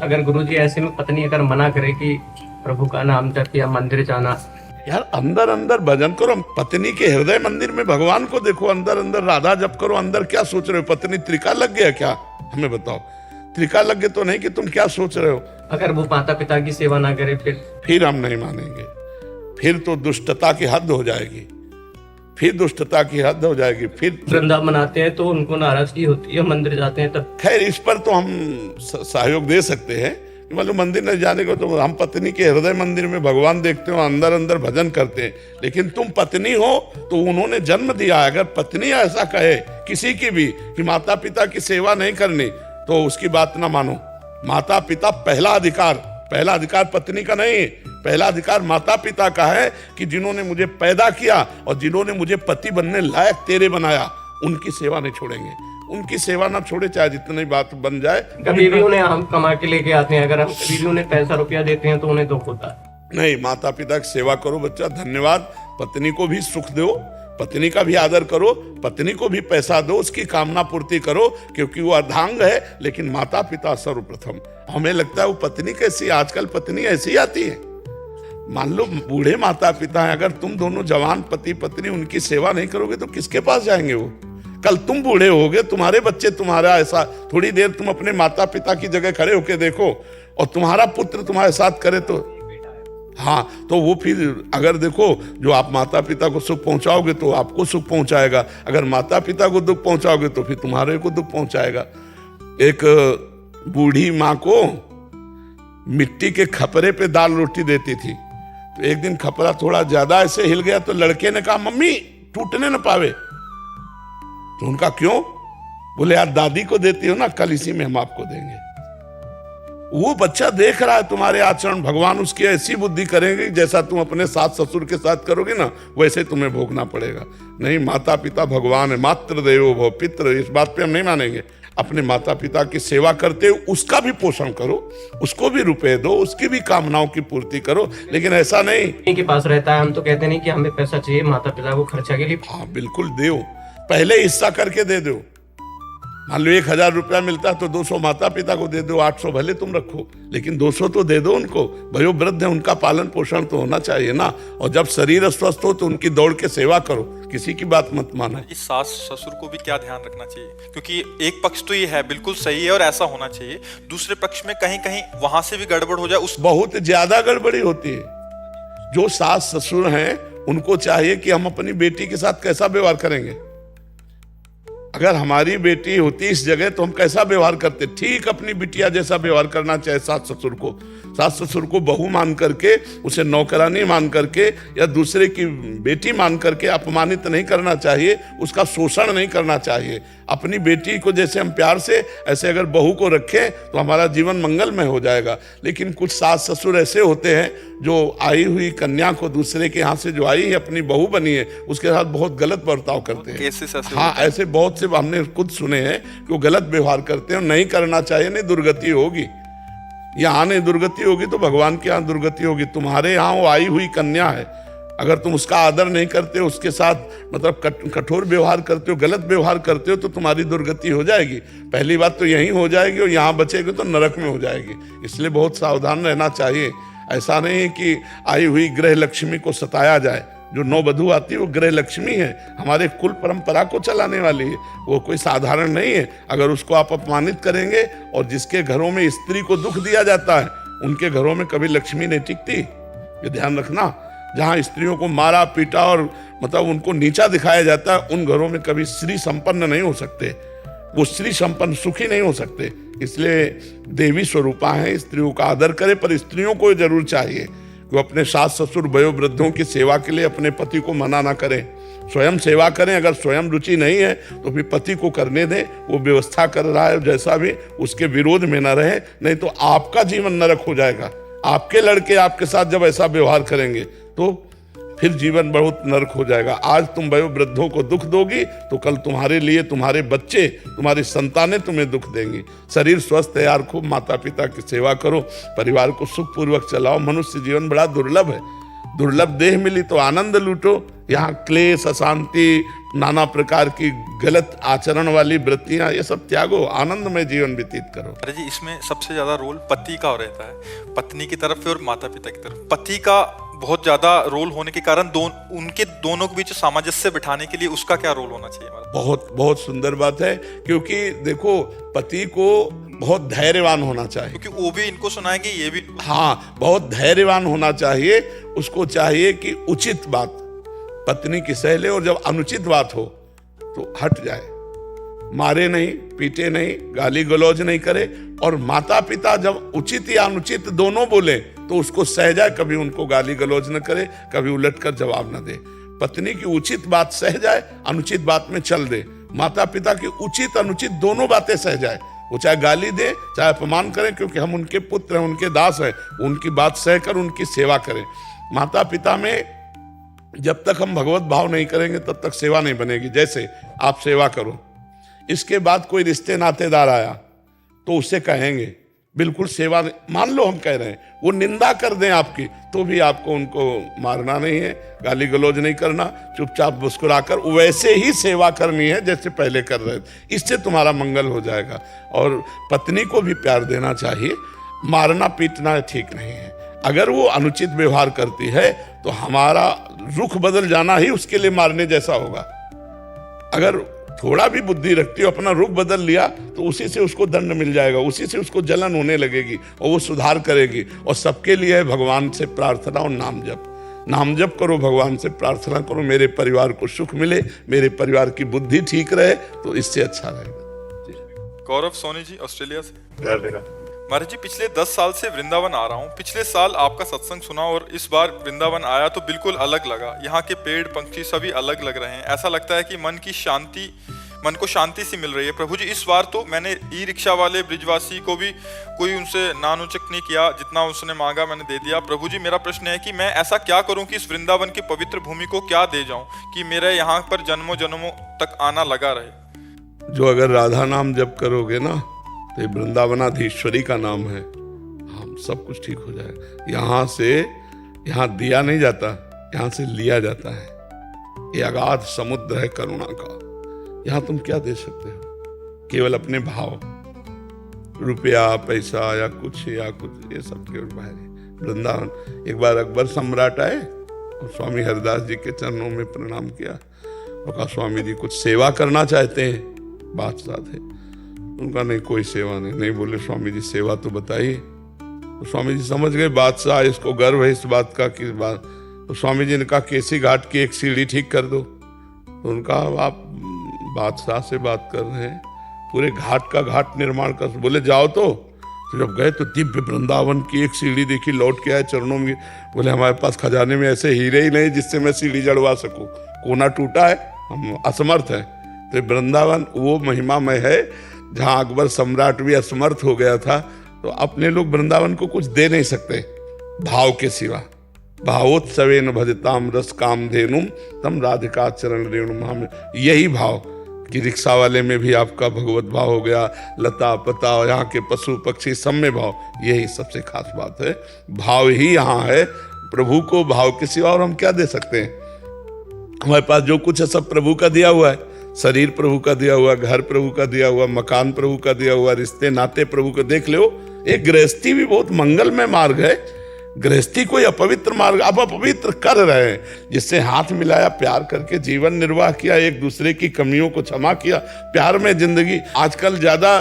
अगर गुरुजी ऐसे में पत्नी अगर मना करे कि प्रभु का नाम जप या मंदिर जाना, यार अंदर अंदर भजन करो, पत्नी के हृदय मंदिर में भगवान को देखो, अंदर अंदर राधा जप करो। अंदर क्या सोच रहे हो? पत्नी त्रिका लग गया क्या? हमें बताओ, त्रिका लग गया तो नहीं कि तुम क्या सोच रहे हो? अगर वो माता पिता की सेवा ना करे फिर हम नहीं मानेंगे। फिर तो दुष्टता की हद हो जाएगी, फिर दुष्टता की हद हो जाएगी। फिर वृंदावन आते हैं तो उनको नाराजगी होती है, मंदिर जाते हैं तब। खैर इस पर तो हम सहयोग दे सकते हैं, मतलब मंदिर नहीं जाने को तो हम पत्नी के हृदय मंदिर में भगवान देखते हो, अंदर अंदर भजन करते हैं। लेकिन तुम पत्नी हो तो उन्होंने जन्म दिया। अगर पत्नी ऐसा कहे किसी की भी कि माता पिता की सेवा नहीं करनी, तो उसकी बात ना मानो। माता पिता पहला अधिकार पत्नी का नहीं, पहला अधिकार माता पिता का है कि जिन्होंने मुझे पैदा किया और जिन्होंने मुझे पति बनने लायक तेरे बनाया, उनकी सेवा नहीं छोड़ेंगे। उनकी सेवा ना छोड़े, चाहे जितनी बात बन जाए। कभी भी उन्हें हम कमा के लेके आते हैं, अगर हम कभी भी उन्हें पैसा रुपया देते हैं तो उन्हें दुख होता है। नहीं, माता पिता की सेवा करो बच्चा, धन्यवाद। पत्नी को भी सुख दो, पत्नी का भी आदर करो, पत्नी को भी पैसा दो, उसकी कामना पूर्ति करो, क्योंकि वो अर्धांग है। लेकिन माता पिता सर्वप्रथम। हमें लगता है वो पत्नी कैसी, आजकल पत्नी ऐसी आती है। मान लो बूढ़े माता पिता हैं, अगर तुम दोनों जवान पति पत्नी उनकी सेवा नहीं करोगे तो किसके पास जाएंगे वो? कल तुम बूढ़े होगे, तुम्हारे बच्चे तुम्हारा ऐसा, थोड़ी देर तुम अपने माता पिता की जगह खड़े होके देखो और तुम्हारा पुत्र तुम्हारे साथ करे तो हाँ, तो वो फिर अगर देखो, जो आप माता पिता को सुख पहुंचाओगे तो आपको सुख पहुंचाएगा, अगर माता पिता को दुख पहुंचाओगे तो फिर तुम्हारे को दुख पहुंचाएगा। एक बूढ़ी माँ को मिट्टी के खपरे पे दाल रोटी देती थी, तो एक दिन खपरा थोड़ा ज्यादा ऐसे हिल गया तो लड़के ने कहा, मम्मी टूटने न पावे। तो उनका क्यों? बोले यार दादी को देती हो ना, कल इसी में हम आपको देंगे। वो बच्चा देख रहा है तुम्हारे आचरण, भगवान उसकी ऐसी बुद्धि करेंगे जैसा तुम अपने सास ससुर के साथ करोगे ना, वैसे तुम्हें भोगना पड़ेगा। नहीं, माता पिता भगवान है, मातृ देवो भव पितृ, इस बात पे हम नहीं मानेंगे। अपने माता पिता की सेवा करते हुए उसका भी पोषण करो, उसको भी रुपए दो, उसकी भी कामनाओं की पूर्ति करो। लेकिन ऐसा नहीं के पास रहता है, हम तो कहते नहीं कि हमें पैसा चाहिए माता पिता को खर्चा के लिए। हाँ बिल्कुल दो, पहले हिस्सा करके दे दो। मान लो 1000 रुपया मिलता है तो 200 माता पिता को दे दो, 800 भले तुम रखो, लेकिन 200 तो दे दो उनको। भयो वृद्ध है, उनका पालन पोषण तो होना चाहिए ना। और जब शरीर स्वस्थ हो तो उनकी दौड़ के सेवा करो, किसी की बात मत मानो। इस सास ससुर को भी क्या ध्यान रखना चाहिए, क्योंकि एक पक्ष तो ये है बिल्कुल सही है और ऐसा होना चाहिए, दूसरे पक्ष में कहीं कहीं वहां से भी गड़बड़ हो जाए। उस बहुत ज्यादा गड़बड़ी होती है। जो सास ससुर हैं उनको चाहिए कि हम अपनी बेटी के साथ कैसा व्यवहार करेंगे। अगर हमारी बेटी होती इस जगह तो हम कैसा व्यवहार करते, ठीक अपनी बिटिया जैसा व्यवहार करना चाहिए सास ससुर को। सास ससुर को बहू मान करके, उसे नौकरानी मान करके या दूसरे की बेटी मान करके अपमानित नहीं करना चाहिए, उसका शोषण नहीं करना चाहिए। अपनी बेटी को जैसे हम प्यार से, ऐसे अगर बहू को रखें तो हमारा जीवन मंगलमय हो जाएगा। लेकिन कुछ सास ससुर ऐसे होते हैं जो आई हुई कन्या को, दूसरे के यहाँ से जो आई है अपनी बहू बनी है, उसके साथ बहुत गलत बर्ताव करते हैं। हाँ, ऐसे बहुत से हमने खुद सुने हैं कि वो गलत व्यवहार करते हैं। नहीं करना चाहिए, नहीं दुर्गति होगी। यहाँ नहीं दुर्गति होगी तो भगवान के यहाँ दुर्गति होगी। तुम्हारे यहाँ वो आई हुई कन्या है, अगर तुम उसका आदर नहीं करते हो, उसके साथ मतलब कठोर व्यवहार करते हो, गलत व्यवहार करते हो, तो तुम्हारी दुर्गति हो जाएगी। पहली बात तो यही हो जाएगी, और यहाँ बचेगी तो नरक में हो जाएगी। इसलिए बहुत सावधान रहना चाहिए। ऐसा नहीं है कि आई हुई गृह लक्ष्मी को सताया जाए। जो नववधू आती है वो गृह लक्ष्मी है, हमारे कुल परंपरा को चलाने वाली है, वो कोई साधारण नहीं है। अगर उसको आप अपमानित करेंगे, और जिसके घरों में स्त्री को दुख दिया जाता है उनके घरों में कभी लक्ष्मी नहीं टिकती, ये ध्यान रखना। जहाँ स्त्रियों को मारा पीटा और मतलब उनको नीचा दिखाया जाता है, उन घरों में कभी स्त्री संपन्न नहीं हो सकते, वो स्त्री संपन्न सुखी नहीं हो सकते। इसलिए देवी स्वरूपा है, स्त्रियों का आदर करे, पर स्त्रियों को जरूर चाहिए कि अपने सास ससुर वयोवृद्धों की सेवा के लिए अपने पति को मना ना करें, स्वयं सेवा करें। अगर स्वयं रुचि नहीं है तो फिर पति को करने दें, वो व्यवस्था कर रहा है जैसा भी, उसके विरोध में ना रहे, नहीं तो आपका जीवन नरक हो जाएगा। आपके लड़के आपके साथ जब ऐसा व्यवहार करेंगे तो फिर जीवन बहुत नरक हो जाएगा। आज तुम वयोवृद्धों को दुख दोगी तो कल तुम्हारे लिए तुम्हारे बच्चे, तुम्हारी संतानें तुम्हें दुख देंगी। शरीर स्वस्थ है यार, खूब माता पिता की सेवा करो, परिवार को सुखपूर्वक चलाओ। मनुष्य जीवन बड़ा दुर्लभ है, दुर्लभ देह मिली तो आनंद लूटो। यहाँ क्लेश, अशांति, नाना प्रकार की गलत आचरण वाली वृत्तियां, ये सब त्यागो, आनंदमय जीवन व्यतीत करो। अरे जी, इसमें सबसे ज्यादा रोल पति का रहता है, पत्नी की तरफ से और माता पिता की तरफ। पति का बहुत ज्यादा रोल होने के कारण उनके दोनों के बीच सामंजस्य बिठाने के लिए उसका क्या रोल होना चाहिए हमारा? बहुत बहुत सुंदर बात है, क्योंकि देखो पति को बहुत धैर्यवान होना चाहिए, क्योंकि वो भी इनको सुनाएंगे, ये भी। हाँ, बहुत धैर्यवान होना चाहिए। उसको चाहिए कि उचित बात पत्नी की सह ले, और जब अनुचित बात हो तो हट जाए, मारे नहीं, पीटे नहीं, गाली गलौज नहीं करे। और माता पिता जब उचित या अनुचित दोनों बोले तो उसको सह जाए, कभी उनको गाली गलौज न करे, कभी उलटकर जवाब न दे। पत्नी की उचित बात सह जाए, अनुचित बात में चल दे। माता पिता की उचित अनुचित दोनों बातें सह जाए, वो चाहे गाली दे चाहे अपमान करें, क्योंकि हम उनके पुत्र हैं, उनके दास हैं, उनकी बात सहकर उनकी सेवा करें। माता पिता में जब तक हम भगवत भाव नहीं करेंगे तब तक सेवा नहीं बनेगी। जैसे आप सेवा करो, इसके बाद कोई रिश्ते नातेदार आया तो उसे कहेंगे बिल्कुल सेवा, मान लो हम कह रहे हैं, वो निंदा कर दें आपकी, तो भी आपको उनको मारना नहीं है, गाली गलौज नहीं करना, चुपचाप मुस्कुराकर वैसे ही सेवा करनी है जैसे पहले कर रहे थे। इससे तुम्हारा मंगल हो जाएगा। और पत्नी को भी प्यार देना चाहिए, मारना पीटना ठीक नहीं है। अगर वो अनुचित व्यवहार करती है तो हमारा रुख बदल जाना ही उसके लिए मारने जैसा होगा। अगर थोड़ा भी बुद्धि रखती हो, अपना रुख बदल लिया, तो उसी से उसको दंड मिल जाएगा, उसी से उसको जलन होने लगेगी और वो सुधार करेगी। और सबके लिए है भगवान से प्रार्थना और नाम जप। नाम जप करो, भगवान से प्रार्थना करो, मेरे परिवार को सुख मिले, मेरे परिवार की बुद्धि ठीक रहे, तो इससे अच्छा रहेगा। गौरव सोनी जी, ऑस्ट्रेलिया से। महाराज जी, पिछले 10 साल से वृंदावन आ रहा हूँ। पिछले साल आपका सत्संग सुना और इस बार वृंदावन आया तो बिल्कुल अलग लगा। यहाँ के पेड़ पंछी सभी अलग लग रहे हैं। ऐसा लगता है कि मन को शांति सी मिल रही है। प्रभु जी, इस बार तो मैंने ई रिक्शा वाले ब्रिजवासी को भी कोई उनसे नानोचक नहीं किया, जितना उसने मांगा मैंने दे दिया। प्रभु जी, मेरा प्रश्न है कि मैं ऐसा क्या करूं कि इस वृंदावन की पवित्र भूमि को क्या दे जाऊं कि मेरे यहाँ पर जन्मों जन्मों तक आना लगा रहे। जो अगर राधा नाम जप करोगे ना, तो वृंदावनाधीश्वरी का नाम है, हम सब कुछ ठीक हो जाएगा। यहाँ दिया नहीं जाता, यहाँ से लिया जाता है। ये अगाध समुद्र है करुणा का। यहाँ तुम क्या दे सकते हो? केवल अपने भाव, रुपया पैसा या कुछ, ये सब केवल बाहर है। वृंदावन। एक बार अकबर सम्राट आए और स्वामी हरिदास जी के चरणों में प्रणाम किया और कहा, स्वामी जी कुछ सेवा करना चाहते हैं? बादशाह थे। उनका नहीं, कोई सेवा नहीं। बोले, स्वामी जी सेवा तो बताइए। तो स्वामी जी समझ गए बादशाह इसको गर्व है इस बात का कि बात। तो स्वामी जी ने कहा, केसी घाट की एक सीढ़ी ठीक कर दो। तो उनका, आप बादशाह से बात कर रहे हैं, पूरे घाट का घाट निर्माण कर। बोले, जाओ। तो जब गए तो दिव्य वृंदावन की एक सीढ़ी देखी, लौट के आए चरणों में। बोले, हमारे पास खजाने में ऐसे हीरे ही नहीं जिससे मैं सीढ़ी जड़वा सकूं, कोना टूटा है, हम असमर्थ हैं। तो वृंदावन वो महिमामय है जहाँ अकबर सम्राट भी असमर्थ हो गया था। तो अपने लोग वृंदावन को कुछ दे नहीं सकते भाव के सिवा। भावोत्सवेन भजताम रस काम धेनुम तम राधिका चरण रेणुम। हम यही भाव कि रिक्शा वाले में भी आपका भगवत भाव हो गया, लता पता यहाँ के पशु पक्षी सब में भाव, यही सबसे खास बात है। भाव ही यहाँ है, प्रभु को भाव के सिवा और हम क्या दे सकते हैं? हमारे पास जो कुछ है सब प्रभु का दिया हुआ है। शरीर प्रभु का दिया हुआ, घर प्रभु का दिया हुआ, मकान प्रभु का दिया हुआ, रिश्ते नाते प्रभु को। देख लो, एक गृहस्थी भी बहुत मंगलमय मार्ग है। गृहस्थी कोई अपवित्र मार्ग आप अपवित्र कर रहे हैं, जिससे हाथ मिलाया, प्यार करके जीवन निर्वाह किया, एक दूसरे की कमियों को क्षमा किया, प्यार में जिंदगी। आजकल ज्यादा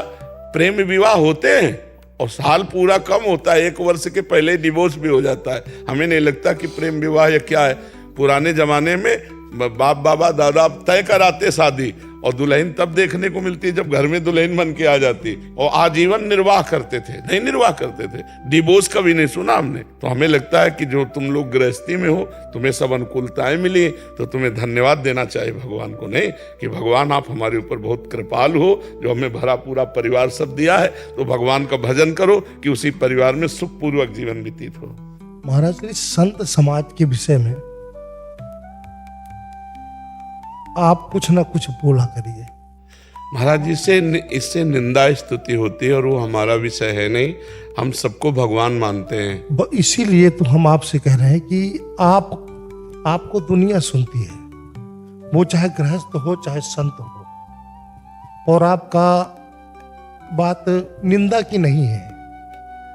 प्रेम विवाह होते हैं और साल पूरा कम होता है, 1 वर्ष के पहले डिवोर्स भी हो जाता है। हमें नहीं लगता कि प्रेम विवाह या क्या है। पुराने जमाने में बाप बाबा दादा तय कराते शादी, और दुल्हन तब देखने को मिलती जब घर में दुल्हन बन के आ जाती, और आजीवन निर्वाह करते थे। नहीं निर्वाह करते थे, डिवोर्स कभी नहीं सुना हमने। तो हमें लगता है कि जो तुम लोग गृहस्थी में हो, तुम्हें सब अनुकूलताएं मिली, तो तुम्हें धन्यवाद देना चाहिए भगवान को। नहीं कि भगवान आप हमारे ऊपर बहुत कृपाल हो, जो हमें भरा पूरा परिवार सब दिया है। तो भगवान का भजन करो कि उसी परिवार में सुखपूर्वक जीवन व्यतीत हो। महाराज जी, संत समाज के विषय में आप कुछ ना कुछ बोला करिए। महाराज जी से इससे निंदा स्तुति होती है और वो हमारा विषय है नहीं। हम सबको भगवान मानते हैं। इसीलिए तो हम आपसे कह रहे हैं कि आपको दुनिया सुनती है, वो चाहे गृहस्थ हो चाहे संत हो। और आपका बात निंदा की नहीं है,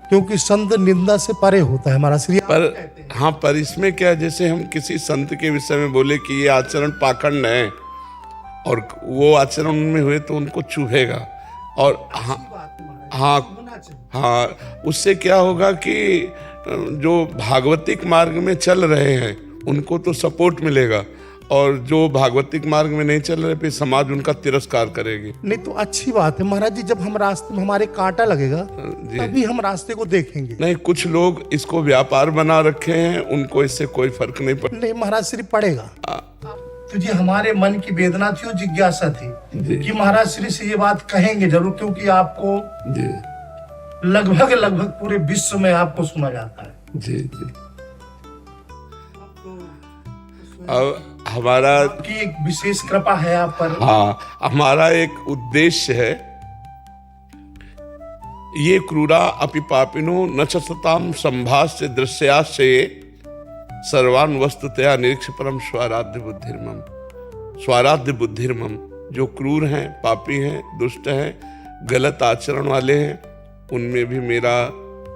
क्योंकि संत निंदा से परे होता है हमारा श्री। पर हाँ, पर इसमें क्या है, जैसे हम किसी संत के विषय में बोले कि ये आचरण पाखंड है और वो आचरण उनमें हुए तो उनको चुभेगा। और हाँ, उससे क्या होगा कि जो भागवतिक मार्ग में चल रहे हैं उनको तो सपोर्ट मिलेगा, और जो भागवतिक मार्ग में नहीं चल रहे फिर समाज उनका तिरस्कार करेगी। नहीं तो अच्छी बात है महाराज जी, जब हम रास्ते में हमारे कांटा लगेगा तभी हम रास्ते को देखेंगे। नहीं, कुछ लोग इसको व्यापार बना रखे हैं, उनको इससे कोई फर्क नहीं पड़ता। नहीं महाराज श्री पड़ेगा। तो ये हमारे मन की वेदना थी और जिज्ञासा थी कि महाराज श्री से ये बात कहेंगे जरूर, क्योंकि आपको लगभग पूरे विश्व में आपको सुना जाता है। जी जी। अब हमारा की एक विशेष कृपा है आप पर। हाँ, हमारा एक उद्देश्य है, ये क्रूरा अपि पापिनो न च सताम संभाष्य दृश्याश्चे सर्वान वस्तुतया निरीक्ष परम स्वाराध्य बुद्धिर्मम। स्वाराध्य बुद्धिर्मम, जो क्रूर हैं, पापी हैं, दुष्ट हैं, गलत आचरण वाले हैं, उनमें भी मेरा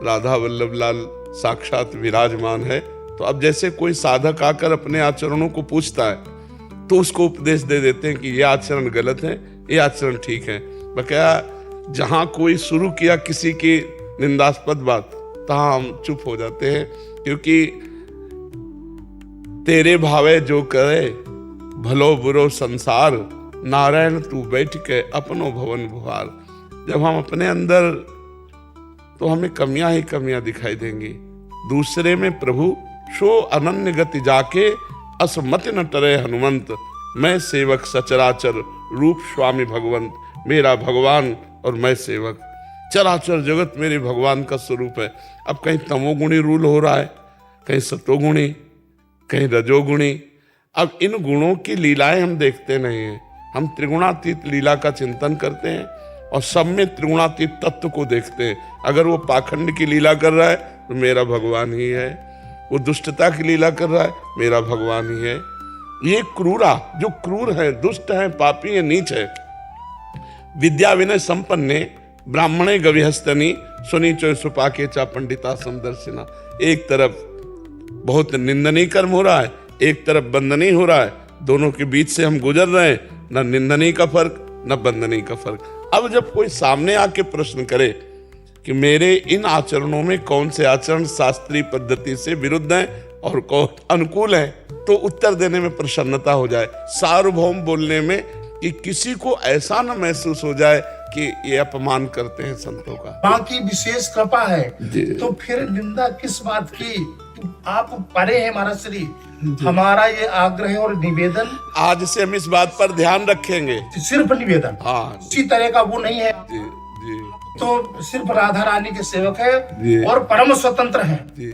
राधा वल्लभ लाल साक्षात विराजमान है। तो अब जैसे कोई साधक आकर अपने आचरणों को पूछता है तो उसको उपदेश दे देते हैं कि ये आचरण गलत है, ये आचरण ठीक है। बकाया जहाँ कोई शुरू किया किसी की निंदास्पद बात, तहाँ हम चुप हो जाते हैं, क्योंकि तेरे भावे जो करे भलो बुरो संसार, नारायण तू बैठ के अपनो भवन भुहार। जब हम अपने अंदर, तो हमें कमियां ही कमियां दिखाई देंगी, दूसरे में प्रभु शो अनन्य गति जाके असमत न टरे हनुमंत। मैं सेवक सचराचर रूप स्वामी भगवंत, मेरा भगवान और मैं सेवक। चराचर जगत मेरे भगवान का स्वरूप है। अब कहीं तमोगुणी रूल हो रहा है, कहीं सतोगुणी, कहीं रजोगुणी। अब इन गुणों की लीलाएं हम देखते नहीं हैं, हम त्रिगुणातीत लीला का चिंतन करते हैं और सब में त्रिगुणातीत तत्व को देखते हैं। अगर वो पाखंड की लीला कर रहा है तो मेरा भगवान ही है, वो दुष्टता की लीला कर रहा है, मेरा भगवान ही है। ये क्रूरा, जो क्रूर है, दुष्ट है, पापी है, नीच है। विद्या विनय संपन्ने ब्राह्मणे गविहस्तनी सुनी चो सुपाके चा पंडिता समदर्शिना। एक तरफ बहुत निंदनीय कर्म हो रहा है, एक तरफ बंदनीय हो रहा है, दोनों के बीच से हम गुजर रहे हैं, न निंदनीय का फर्क न बंदनीय का फर्क। अब जब कोई सामने आके प्रश्न करे कि मेरे इन आचरणों में कौन से आचरण शास्त्रीय पद्धति से विरुद्ध हैं और कौन अनुकूल हैं, तो उत्तर देने में प्रसन्नता हो जाए, सार्वभौम बोलने में, कि किसी को ऐसा न महसूस हो जाए कि ये अपमान करते हैं संतों का। बाकी विशेष कृपा है, तो फिर निंदा किस बात की? आप परे हैं महाराज श्री। हमारा ये आग्रह और निवेदन, आज से हम इस बात पर ध्यान रखेंगे। सिर्फ निवेदन, हाँ, इसी तरह का वो नहीं है। जी जी। तो सिर्फ राधा रानी के सेवक जी। है और परम स्वतंत्र हैं। जी।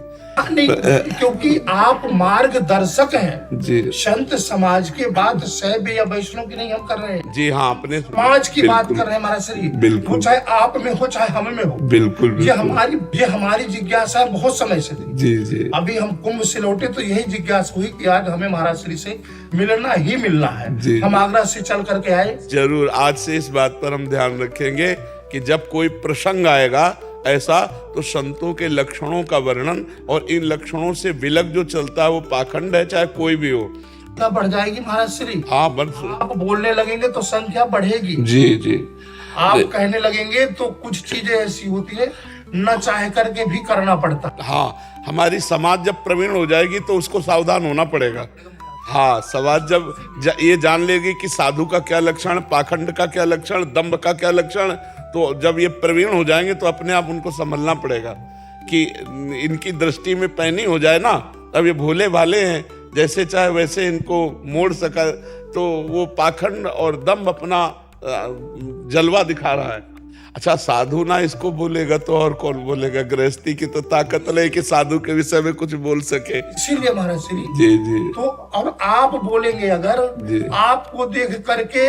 नहीं, क्योंकि आप मार्गदर्शक हैं जी। संत समाज के बात शैव या वैष्णव की नहीं हम कर रहे हैं जी हाँ, अपने समाज की बात कर रहे हैं महाराज श्री। बिल्कुल। वो चाहे आप में हो चाहे हम में हो। बिल्कुल। ये हमारी जिज्ञासा बहुत समय से थी। जी जी। अभी हम कुंभ से लौटे तो यही जिज्ञासा हुई कि आज हमें महाराज श्री से मिलना ही मिलना है। हम आगरा से चल करके आए। जरूर, आज से इस बात पर हम ध्यान रखेंगे कि जब कोई प्रसंग आएगा ऐसा, तो संतों के लक्षणों का वर्णन और इन लक्षणों से विलग जो चलता है वो पाखंड है, चाहे कोई भी हो। क्या बढ़ जाएगी महाराज श्री? हाँ, आप बोलने लगेंगे तो संख्या बढ़ेगी। जी जी। आप कहने लगेंगे तो कुछ चीजें ऐसी होती है न चाह करके भी करना पड़ता। हाँ, हमारी समाज जब प्रवीण हो जाएगी तो उसको सावधान होना पड़ेगा। हाँ, समाज जब ये जान लेगी कि साधु का क्या लक्षण, पाखंड का क्या लक्षण, दंभ का क्या लक्षण, तो जब ये प्रवीण हो जाएंगे तो अपने आप उनको संभलना पड़ेगा कि इनकी दृष्टि में पैनी हो जाए ना, अब ये भोले भाले हैं, जैसे चाहे वैसे इनको मोड़ सका, तो वो पाखंड और दंभ अपना जलवा दिखा रहा है। अच्छा, साधु ना इसको बोलेगा तो और कौन बोलेगा? गृहस्थी की तो ताकत नहीं कि साधु के विषय में कुछ बोल सके। इसीलिए महाराज श्री जी जी। तो और आप बोलेंगे अगर, आपको देख करके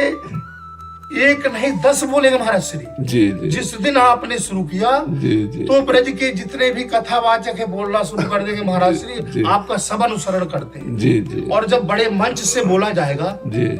एक नहीं 10 बोलेंगे महाराज श्री। जी जी जिस दिन आपने शुरू किया जी जी तो ब्रज के जितने भी कथावाचक है बोलना शुरू कर देंगे महाराज श्री, जी। आपका सब अनुसरण करते हैं। जी जी और जब बड़े मंच से बोला जाएगा जी।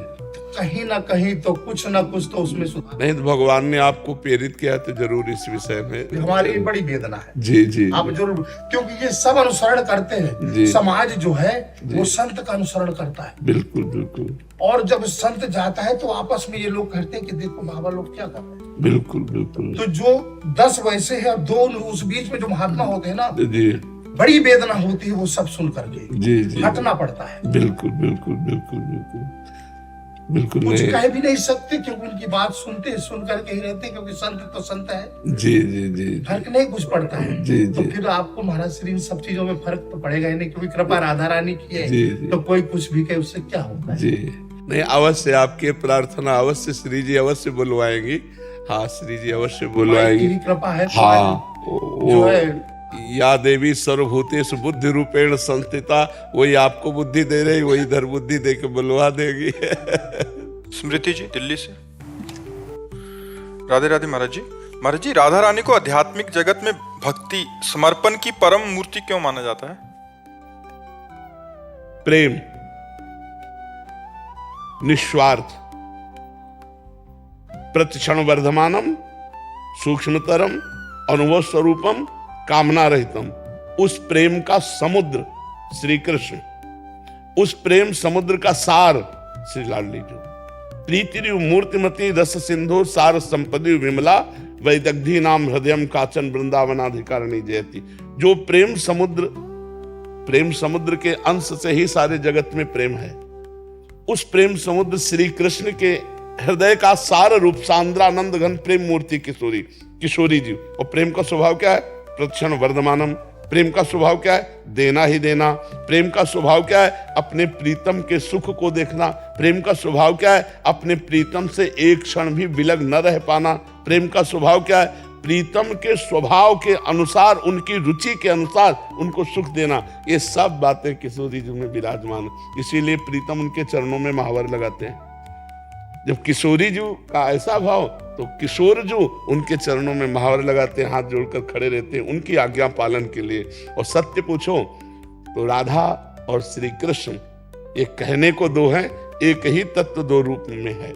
कहीं ना कहीं तो कुछ ना कुछ तो उसमें सुधार। नहीं तो भगवान ने आपको प्रेरित किया तो जरूर इस विषय में हमारी बड़ी वेदना है। जी जी आप जरूर, क्योंकि ये सब अनुसरण करते जी। हैं। समाज जो है वो संत का अनुसरण करता है। बिल्कुल बिल्कुल और जब संत जाता है तो आपस में ये लोग कहते हैं कि देखो बाबा लोग क्या कर रहे हैं। बिल्कुल बिल्कुल। तो जो 10 वैसे हैं और 2 उस बीच में जो महात्मा होते हैं ना, जी बड़ी वेदना होती है वो सब सुन करके जी जी हटना पड़ता है। बिल्कुल बिल्कुल बिल्कुल बिल्कुल बिल्कुल कुछ नहीं। कह भी नहीं सकते क्योंकि उनकी बात सुनते हैं, सुन करके ही रहते हैं, क्योंकि संत तो संत है। जी जी जी फर्क नहीं कुछ पड़ता है। जी तो जी फिर आपको महाराज श्री इन सब चीजों में फर्क तो पड़ेगा ही नहीं, क्योंकि कृपा राधा रानी की है। जी, जी। तो कोई कुछ भी कहे उससे क्या होता है। जी नहीं, अवश्य आपके प्रार्थना अवश्य श्री जी अवश्य बुलवाएंगी। हाँ श्री जी अवश्य बुलवाएंगी। की कृपा है। हाँ जो वो है या देवी सर्वभूतेषु बुद्धि रूपेण संस्थिता, वही आपको बुद्धि दे रही, वही इधर बुद्धि दे के बुलवा देगी। स्मृति जी दिल्ली से। राधे राधे महाराज जी। महाराज जी, राधा रानी को आध्यात्मिक जगत में भक्ति समर्पण की परम मूर्ति क्यों माना जाता है? प्रेम, निस्वार्थ, प्रतिक्षण वर्धमानम, सूक्ष्मतरम, अनुभव स्वरूपम, कामना रहितम, उस प्रेम का समुद्र श्री कृष्ण, उस प्रेम समुद्र का सार श्री लाडली जो प्रीति मूर्तिमती रस सिंधु सार संपदि विमला वैदग्धी नाम हृदयम काचन वृंदावनाधिकारिणी जयती। जो प्रेम समुद्र के अंश से ही सारे जगत में प्रेम है, उस प्रेम समुद्र श्री कृष्ण के हृदय का सार रूप सांद्रानंद घन प्रेम मूर्ति किशोरी जी। और प्रेम का स्वभाव क्या है? प्रतिक्षण वर्धमानम। प्रेम का स्वभाव क्या है? देना ही देना। प्रेम का स्वभाव क्या है? अपने प्रीतम के सुख को देखना। प्रेम का स्वभाव क्या है? अपने प्रीतम से एक क्षण भी विलग न रह पाना। प्रेम का स्वभाव क्या है? प्रीतम के स्वभाव के अनुसार, उनकी रुचि के अनुसार उनको सुख देना। ये सब बातें किशोरी जी में विराजमान, इसीलिए प्रीतम उनके चरणों में महावर लगाते हैं। जब किशोरी जी का ऐसा भाव, तो किशोर जो उनके चरणों में महावर लगाते हैं, हाथ जोड़कर खड़े रहते हैं उनकी आज्ञा पालन के लिए। और सत्य पूछो तो राधा और श्री कृष्ण एक कहने को दो हैं, एक ही तत्व दो रूप में है।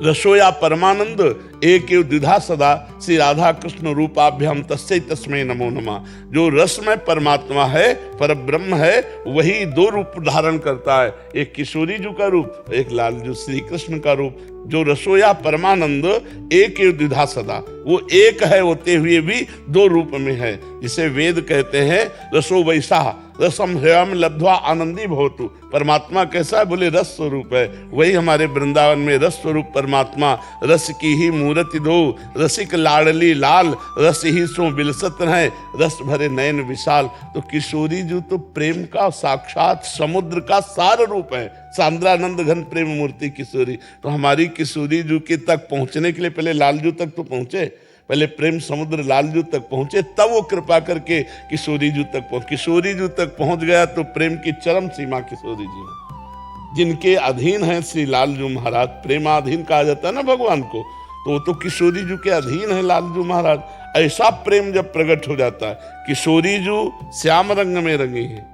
रसोया परमानंद एक द्विधा सदा, श्री राधा कृष्ण रूपाभ्याम तस्मै तस्मै नमो नमः। जो रस में परमात्मा है, पर ब्रह्म है, वही 2 रूप धारण करता है, एक किशोरी जी का रूप, एक लाल जो श्री कृष्ण का रूप। जो रसोया परमानंद एक द्विधा सदा, वो एक है होते हुए भी 2 रूप में है। जिसे वेद कहते हैं रसो वैसा रसम हेयम लब्ध्वा आनंदी भवतु। परमात्मा कैसा है? बोले रस स्वरूप है। वही हमारे वृंदावन में रस स्वरूप परमात्मा, रस की ही मूर्ति दो, रसिक लाडली लाल, रस ही सो बिलसत है, रस भरे नयन विशाल। तो किशोरी जी तो प्रेम का साक्षात समुद्र का सार रूप है, सांद्रानंद घन प्रेम मूर्ति किशोरी। तो हमारी किशोरी जी के तक पहुंचने के लिए पहले लालजू तक तो पहुंचे, पहले प्रेम समुद्र लालजू तक पहुंचे, तब वो कृपा करके किशोरी जी तक पहुंच। किशोरी जी तक पहुंच गया तो प्रेम की चरम सीमा किशोरी जी है, जिनके अधीन है श्री लालजू महाराज। प्रेमाधीन कहा जाता है ना भगवान को, तो वो तो किशोरी जी के अधीन है लालजू महाराज। ऐसा प्रेम जब प्रकट हो जाता है, किशोरी जी श्याम रंग में रंगी है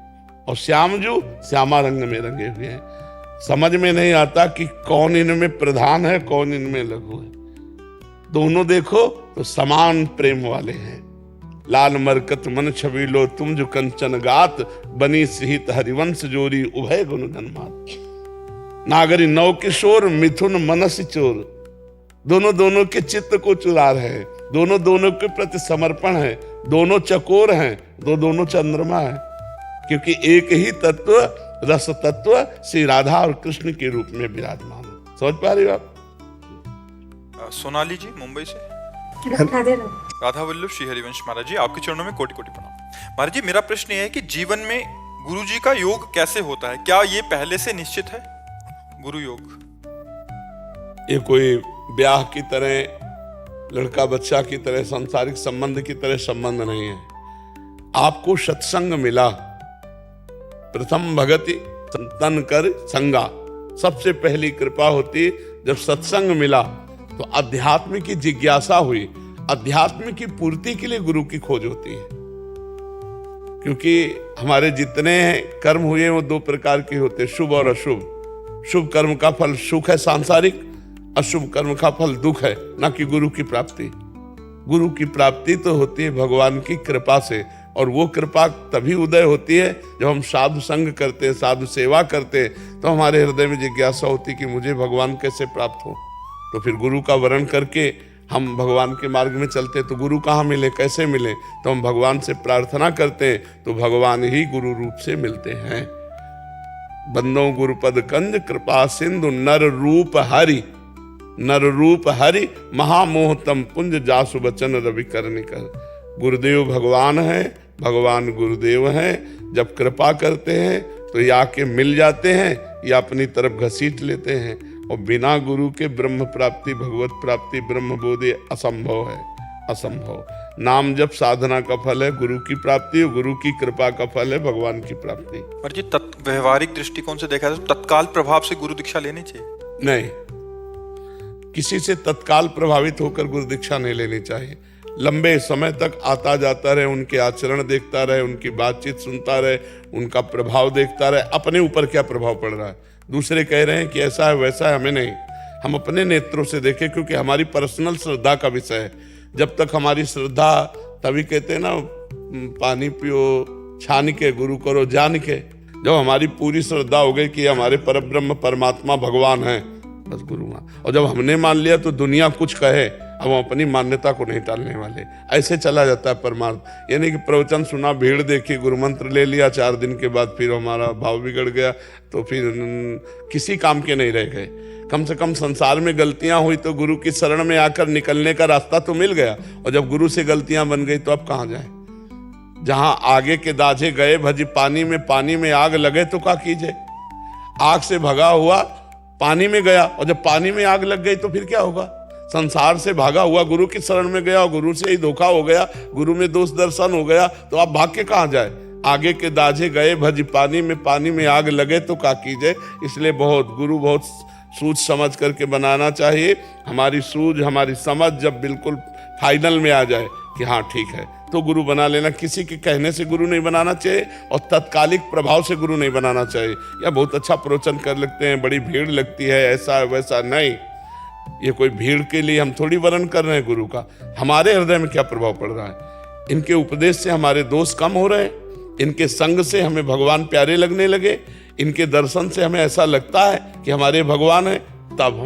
और श्याम जी श्यामा रंग में रंगे हुए हैं। समझ में नहीं आता कि कौन इनमें प्रधान है, कौन इनमें लघु है। दोनों देखो तो समान प्रेम वाले हैं। लाल मरकत मन छबीलो तुम जो कंचन गात, बनी सहित हरिवंश जोरी उभय गुण गन्मात। नागरी नव किशोर मिथुन मनस चोर, दोनों के चित्त को चुरा रहे हैं, दोनों के प्रति समर्पण है, दोनों चकोर हैं, दोनों चंद्रमा है, क्योंकि एक ही तत्व रस तत्व श्री राधा और कृष्ण के रूप में विराजमान है। समझ पा रही हो आप? सोनाली जी मुंबई से। राधा वल्लभ श्री हरिवंश महाराज जी, आपके चरणों में कोटि कोटि प्रणाम। महाराज जी, मेरा प्रश्न यह है कि जीवन में गुरु जी का योग कैसे होता है? क्या ये पहले से निश्चित है गुरु योग? ये कोई ब्याह की तरह, लड़का बच्चा की तरह, सांसारिक संबंध की तरह संबंध नहीं है। आपको सत्संग मिला, प्रथम भगति संतन कर संगा। सबसे पहली कृपा होती जब सत्संग मिला तो अध्यात्म की जिज्ञासा हुई, अध्यात्म की पूर्ति के लिए गुरु की खोज होती है। क्योंकि हमारे जितने कर्म हुए वो दो प्रकार के होते, शुभ और अशुभ। शुभ कर्म का फल सुख है सांसारिक, अशुभ कर्म का फल दुख है, ना कि गुरु की प्राप्ति। गुरु की प्राप्ति तो होती है भगवान की कृपा से, और वो कृपा तभी उदय होती है जब हम साधु संग करते हैं, साधु सेवा करते हैं, तो हमारे हृदय में जिज्ञासा होती कि मुझे भगवान कैसे प्राप्त हो। तो फिर गुरु का वरण करके हम भगवान के मार्ग में चलते, तो गुरु कहाँ मिले, कैसे मिले, तो हम भगवान से प्रार्थना करते हैं, तो भगवान ही गुरु रूप से मिलते हैं। बंदो गुरुपद कंज कृपा सिंधु नर रूप हरि, नर रूप हरि महामोहतम पुंज जासु बचन रवि करनि कर। गुरुदेव भगवान है, भगवान गुरुदेव हैं। जब कृपा करते हैं तो या के मिल जाते हैं या अपनी तरफ घसीट लेते हैं, और बिना गुरु के ब्रह्म प्राप्ति, भगवत प्राप्ति, ब्रह्म बोधि असंभव है, असंभव। नाम जब साधना का फल है, गुरु की प्राप्ति, गुरु की कृपा का फल है भगवान की प्राप्ति। और जी व्यवहारिक दृष्टिकोण से देखा जाए तो तत्काल प्रभाव से गुरु दीक्षा लेनी चाहिए? नहीं, किसी से तत्काल प्रभावित होकर गुरु दीक्षा नहीं लेनी चाहिए। लंबे समय तक आता जाता रहे, उनके आचरण देखता रहे, उनकी बातचीत सुनता रहे, उनका प्रभाव देखता रहे, अपने ऊपर क्या प्रभाव पड़ रहा है। दूसरे कह रहे हैं कि ऐसा है वैसा है, हमें नहीं, हम अपने नेत्रों से देखें, क्योंकि हमारी पर्सनल श्रद्धा का विषय है। जब तक हमारी श्रद्धा, तभी कहते हैं ना, पानी पियो छान के, गुरु करो जान के। जब हमारी पूरी श्रद्धा हो गई कि हमारे परब्रह्म परमात्मा भगवान है, बस गुरु मान। और जब हमने मान लिया तो दुनिया कुछ कहे, अब हम अपनी मान्यता को नहीं टालने वाले। ऐसे चला जाता है परमार्थ। यानी कि प्रवचन सुना, भीड़ देखी, गुरु मंत्र ले लिया, 4 दिन के बाद फिर हमारा भाव बिगड़ गया, तो फिर किसी काम के नहीं रह गए। कम से कम संसार में गलतियां हुई तो गुरु की शरण में आकर निकलने का रास्ता तो मिल गया, और जब गुरु से गलतियां बन गई तो अब कहाँ जाए। जहां आगे के दाझे गए भजी पानी में आग लगे तो क्या कीजिए। आग से भगा हुआ पानी में गया, और जब पानी में आग लग गई तो फिर क्या होगा। संसार से भागा हुआ गुरु की शरण में गया, और गुरु से ही धोखा हो गया, गुरु में दोष दर्शन हो गया, तो आप भाग के कहाँ जाए। आगे के दाझे गए भजी पानी में आग लगे तो क्या कीजिए। इसलिए गुरु बहुत सूझ समझ करके बनाना चाहिए। हमारी सूझ, हमारी समझ जब बिल्कुल फाइनल में आ जाए कि हाँ ठीक है, तो गुरु बना लेना। किसी के कहने से गुरु नहीं बनाना चाहिए, और तत्कालिक प्रभाव से गुरु नहीं बनाना चाहिए। या बहुत अच्छा प्रवचन कर लगते हैं, बड़ी भीड़ लगती है, ऐसा वैसा नहीं। ये कोई भीड़ के लिए हम थोड़ी वर्ण कर रहे हैं गुरु का। हमारे हृदय में क्या प्रभाव पड़ रहा है। इनके उपदेश से हमारे दोष कम हो रहे हैं, इनके संग से हमें भगवान प्यारे लगने लगे, इनके दर्शन से हमें ऐसा लगता है कि हमारे भगवान है, तब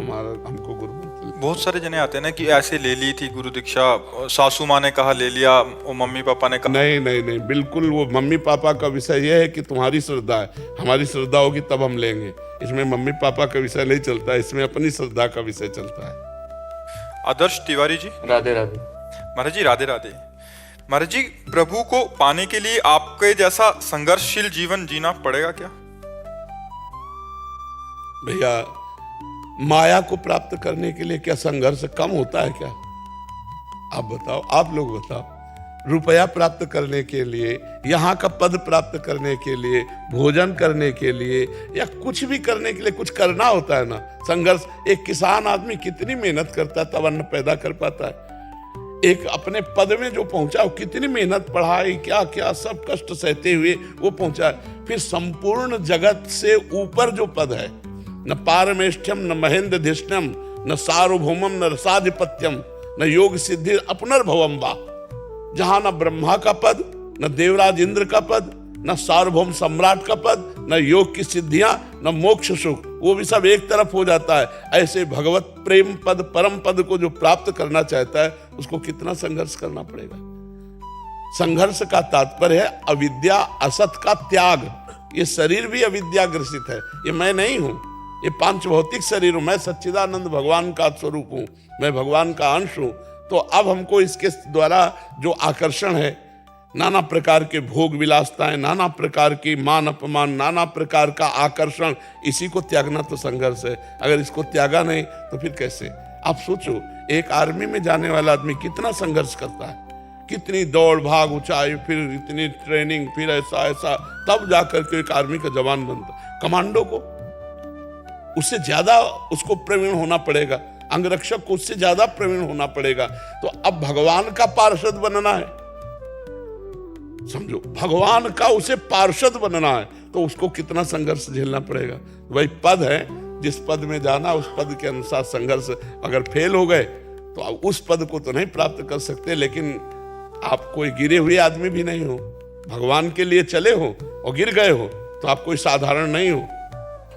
हमको गुरु। बहुत सारे जने आते हैं ना कि ऐसे ले ली थी गुरु दीक्षा, सासू माँ ने कहा ले लिया, वो मम्मी पापा ने कहा। नहीं, बिल्कुल वो मम्मी पापा का विषय यह है कि तुम्हारी श्रद्धा है, हमारी श्रद्धा होगी तब हम लेंगे। इसमें मम्मी पापा का विषय नहीं चलता है, इसमें अपनी श्रद्धा का विषय चलता है। आदर्श तिवारी जी, राधे राधे। महाराज जी राधे राधे। महाराज जी, प्रभु को पाने के लिए आपके जैसा संघर्षशील जीवन जीना पड़ेगा क्या? भैया, माया को प्राप्त करने के लिए क्या संघर्ष कम होता है क्या? आप बताओ, आप लोग बताओ। रुपया प्राप्त करने के लिए, यहाँ का पद प्राप्त करने के लिए, भोजन करने के लिए, या कुछ भी करने के लिए कुछ करना होता है ना। संघर्ष, एक किसान आदमी कितनी मेहनत करता है तब अन्न पैदा कर पाता है। एक अपने पद में जो पहुंचा, कितनी मेहनत, पढ़ाई, क्या क्या सब कष्ट सहते हुए वो पहुंचा। फिर संपूर्ण जगत से ऊपर जो पद है, न पारमेष्ठ्यम न महेंद्रधिष्ण्यम न सार्वभौमम न रसाधिपत्यम न योग सिद्धि अपनर्भवम वा। जहां न ब्रह्मा का पद, न देवराज इंद्र का पद, न सार्वभौम सम्राट का पद, न योग की सिद्धियां, न मोक्ष सुख, वो भी सब एक तरफ हो जाता है। ऐसे भगवत प्रेम पद, परम पद को जो प्राप्त करना चाहता है, उसको कितना संघर्ष करना पड़ेगा। संघर्ष का तात्पर्य है अविद्या, असत का त्याग। ये शरीर भी अविद्या ग्रसित है, ये मैं नहीं हूं, ये पांच भौतिक शरीर हूं। मैं सच्चिदानंद भगवान का स्वरूप हूं, मैं भगवान का अंश हूं। तो अब हमको इसके द्वारा जो आकर्षण है, नाना प्रकार के भोग विलासताएं, नाना प्रकार की मान अपमान, नाना प्रकार का आकर्षण, इसी को त्यागना तो संघर्ष है। अगर इसको त्यागा नहीं तो फिर कैसे। आप सोचो, एक आर्मी में जाने वाला आदमी कितना संघर्ष करता है, कितनी दौड़ भाग, ऊंचाई, फिर इतनी ट्रेनिंग, फिर ऐसा ऐसा, तब जाकर के एक आर्मी का जवान बनता। कमांडो को उससे ज्यादा उसको प्रवीण होना पड़ेगा, अंगरक्षक को उससे ज्यादा प्रवीण होना पड़ेगा। तो अब भगवान का पार्षद बनना है, समझो, भगवान का उसे पार्षद बनना है, तो उसको कितना संघर्ष झेलना पड़ेगा। वही पद है, जिस पद में जाना उस पद के अनुसार संघर्ष। अगर फेल हो गए तो आप उस पद को तो नहीं प्राप्त कर सकते, लेकिन आप कोई गिरे हुए आदमी भी नहीं हो, भगवान के लिए चले हो और गिर गए हो तो आप कोई साधारण नहीं हो।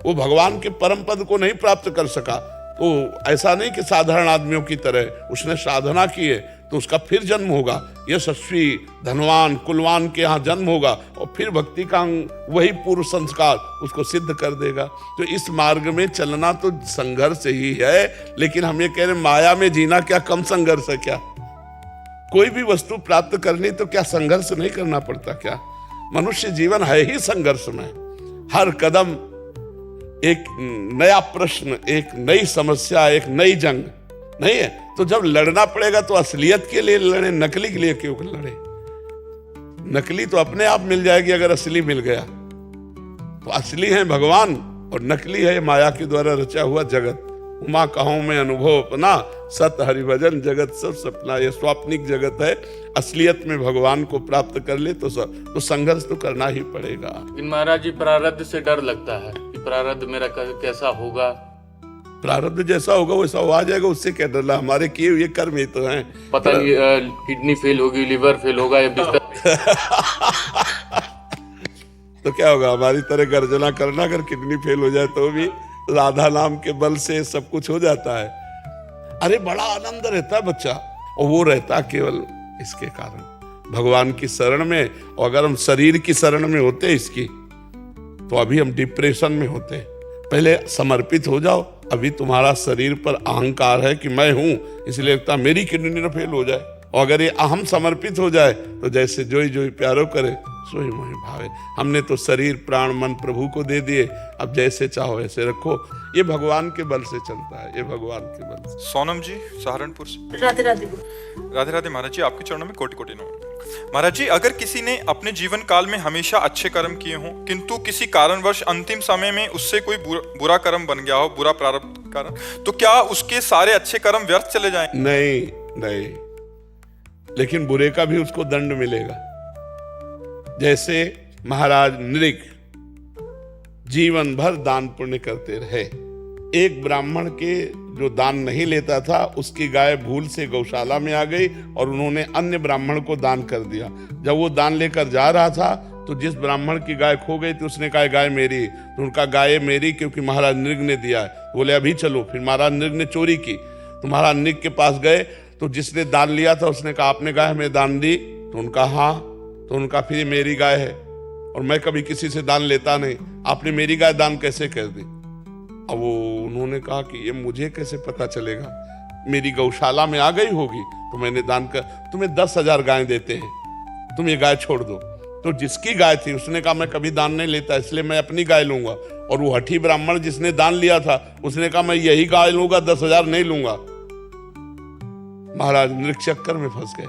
वो भगवान के परम पद को नहीं प्राप्त कर सका, तो ऐसा नहीं कि साधारण आदमियों की तरह उसने साधना की है तो उसका फिर जन्म होगा, यशस्वी धनवान कुलवान के यहाँ जन्म होगा और फिर भक्ति का वही पूर्व संस्कार उसको सिद्ध कर देगा। तो इस मार्ग में चलना तो संघर्ष ही है, लेकिन हम ये कह रहे माया में जीना क्या कम संघर्ष है क्या? कोई भी वस्तु प्राप्त करनी तो क्या संघर्ष नहीं करना पड़ता क्या? मनुष्य जीवन है ही संघर्ष में, हर कदम एक नया प्रश्न, एक नई समस्या, एक नई जंग नहीं है। तो जब लड़ना पड़ेगा तो असलियत के लिए लड़े, नकली के लिए क्यों लड़े? नकली तो अपने आप मिल जाएगी अगर असली मिल गया। तो असली है भगवान और नकली है माया के द्वारा रचा हुआ जगत। उमा कहूं में अनुभव अपना, सत हरिभजन जगत सब सपना। ये स्वाप्निक जगत है, असलियत में भगवान को प्राप्त कर ले तो संघर्ष तो करना ही पड़ेगा। लेकिन महाराज जी प्रारब्ध से डर लगता है कि प्रारब्ध मेरा कैसा होगा। प्रारब्ध जैसा होगा वैसा आ जाएगा, उससे क्या डरना? हमारे किए हुए कर्म ही तो हैं। पता नहीं किडनी फेल होगी, लिवर फेल होगा या बिस्तर तो क्या होगा? हमारी तरह गर्जना करना, अगर किडनी फेल हो जाए तो भी राधा नाम के बल से सब कुछ हो जाता है। अरे बड़ा आनंद रहता है बच्चा, और वो रहता केवल इसके कारण भगवान की शरण में। और अगर हम शरीर की शरण में होते इसकी तो अभी हम डिप्रेशन में होते। पहले समर्पित हो जाओ। अभी तुम्हारा शरीर पर अहंकार है कि मैं हूं, इसलिए लगता मेरी किडनी न फेल हो जाए। और अगर ये अहम समर्पित हो जाए तो जैसे जोई जोई प्यारो करे सोई मोहि भावे। हमने तो शरीर प्राण मन प्रभु को दे दिए, अब जैसे चाहो ऐसे रखो। ये भगवान के बल से चलता है, ये भगवान के बल से। सोनम जी सहारनपुर से। राधे राधे। राधे राधे महाराज जी, आपके चरणों में कोटि कोटि नमन। महाराज जी, अगर किसी ने अपने जीवन काल में हमेशा अच्छे कर्म किए हों, किंतु किसी कारणवश अंतिम समय में उससे कोई बुरा कर्म बन गया हो, बुरा प्रारब्ध कारण, तो क्या उसके सारे अच्छे कर्म व्यर्थ चले जाएं? नहीं नहीं, लेकिन बुरे का भी उसको दंड मिलेगा। जैसे महाराज नृग जीवन भर दान पुण्य करते रहे। एक ब्राह्मण के जो दान नहीं लेता था, उसकी गाय भूल से गौशाला में आ गई और उन्होंने अन्य ब्राह्मण को दान कर दिया। जब वो दान लेकर जा रहा था तो जिस ब्राह्मण की गाय खो गई थी उसने कहा गाय मेरी, तो उनका गाय मेरी क्योंकि महाराज नृग ने दिया है। बोले अभी चलो। फिर महाराज नृग ने चोरी की तो महाराज नृग के पास गए तो जिसने दान लिया था उसने कहा आपने गाय हमें दान दी? तो उनका हाँ। तो उनका फिर मेरी गाय है और मैं कभी किसी से दान लेता नहीं, आपने मेरी गाय दान कैसे कर दी? अब वो उन्होंने कहा कि ये मुझे कैसे पता चलेगा, मेरी गौशाला में आ गई होगी तो मैंने दान कर, तुम्हें 10,000 गाय देते हैं, तुम ये गाय छोड़ दो। तो जिसकी गाय थी उसने कहा मैं कभी दान नहीं लेता इसलिए मैं अपनी गाय लूंगा। और वो हठी ब्राह्मण जिसने दान लिया था उसने कहा मैं यही गाय लूंगा, 10,000 नहीं लूंगा। महाराज नृग चक्कर में फंस गए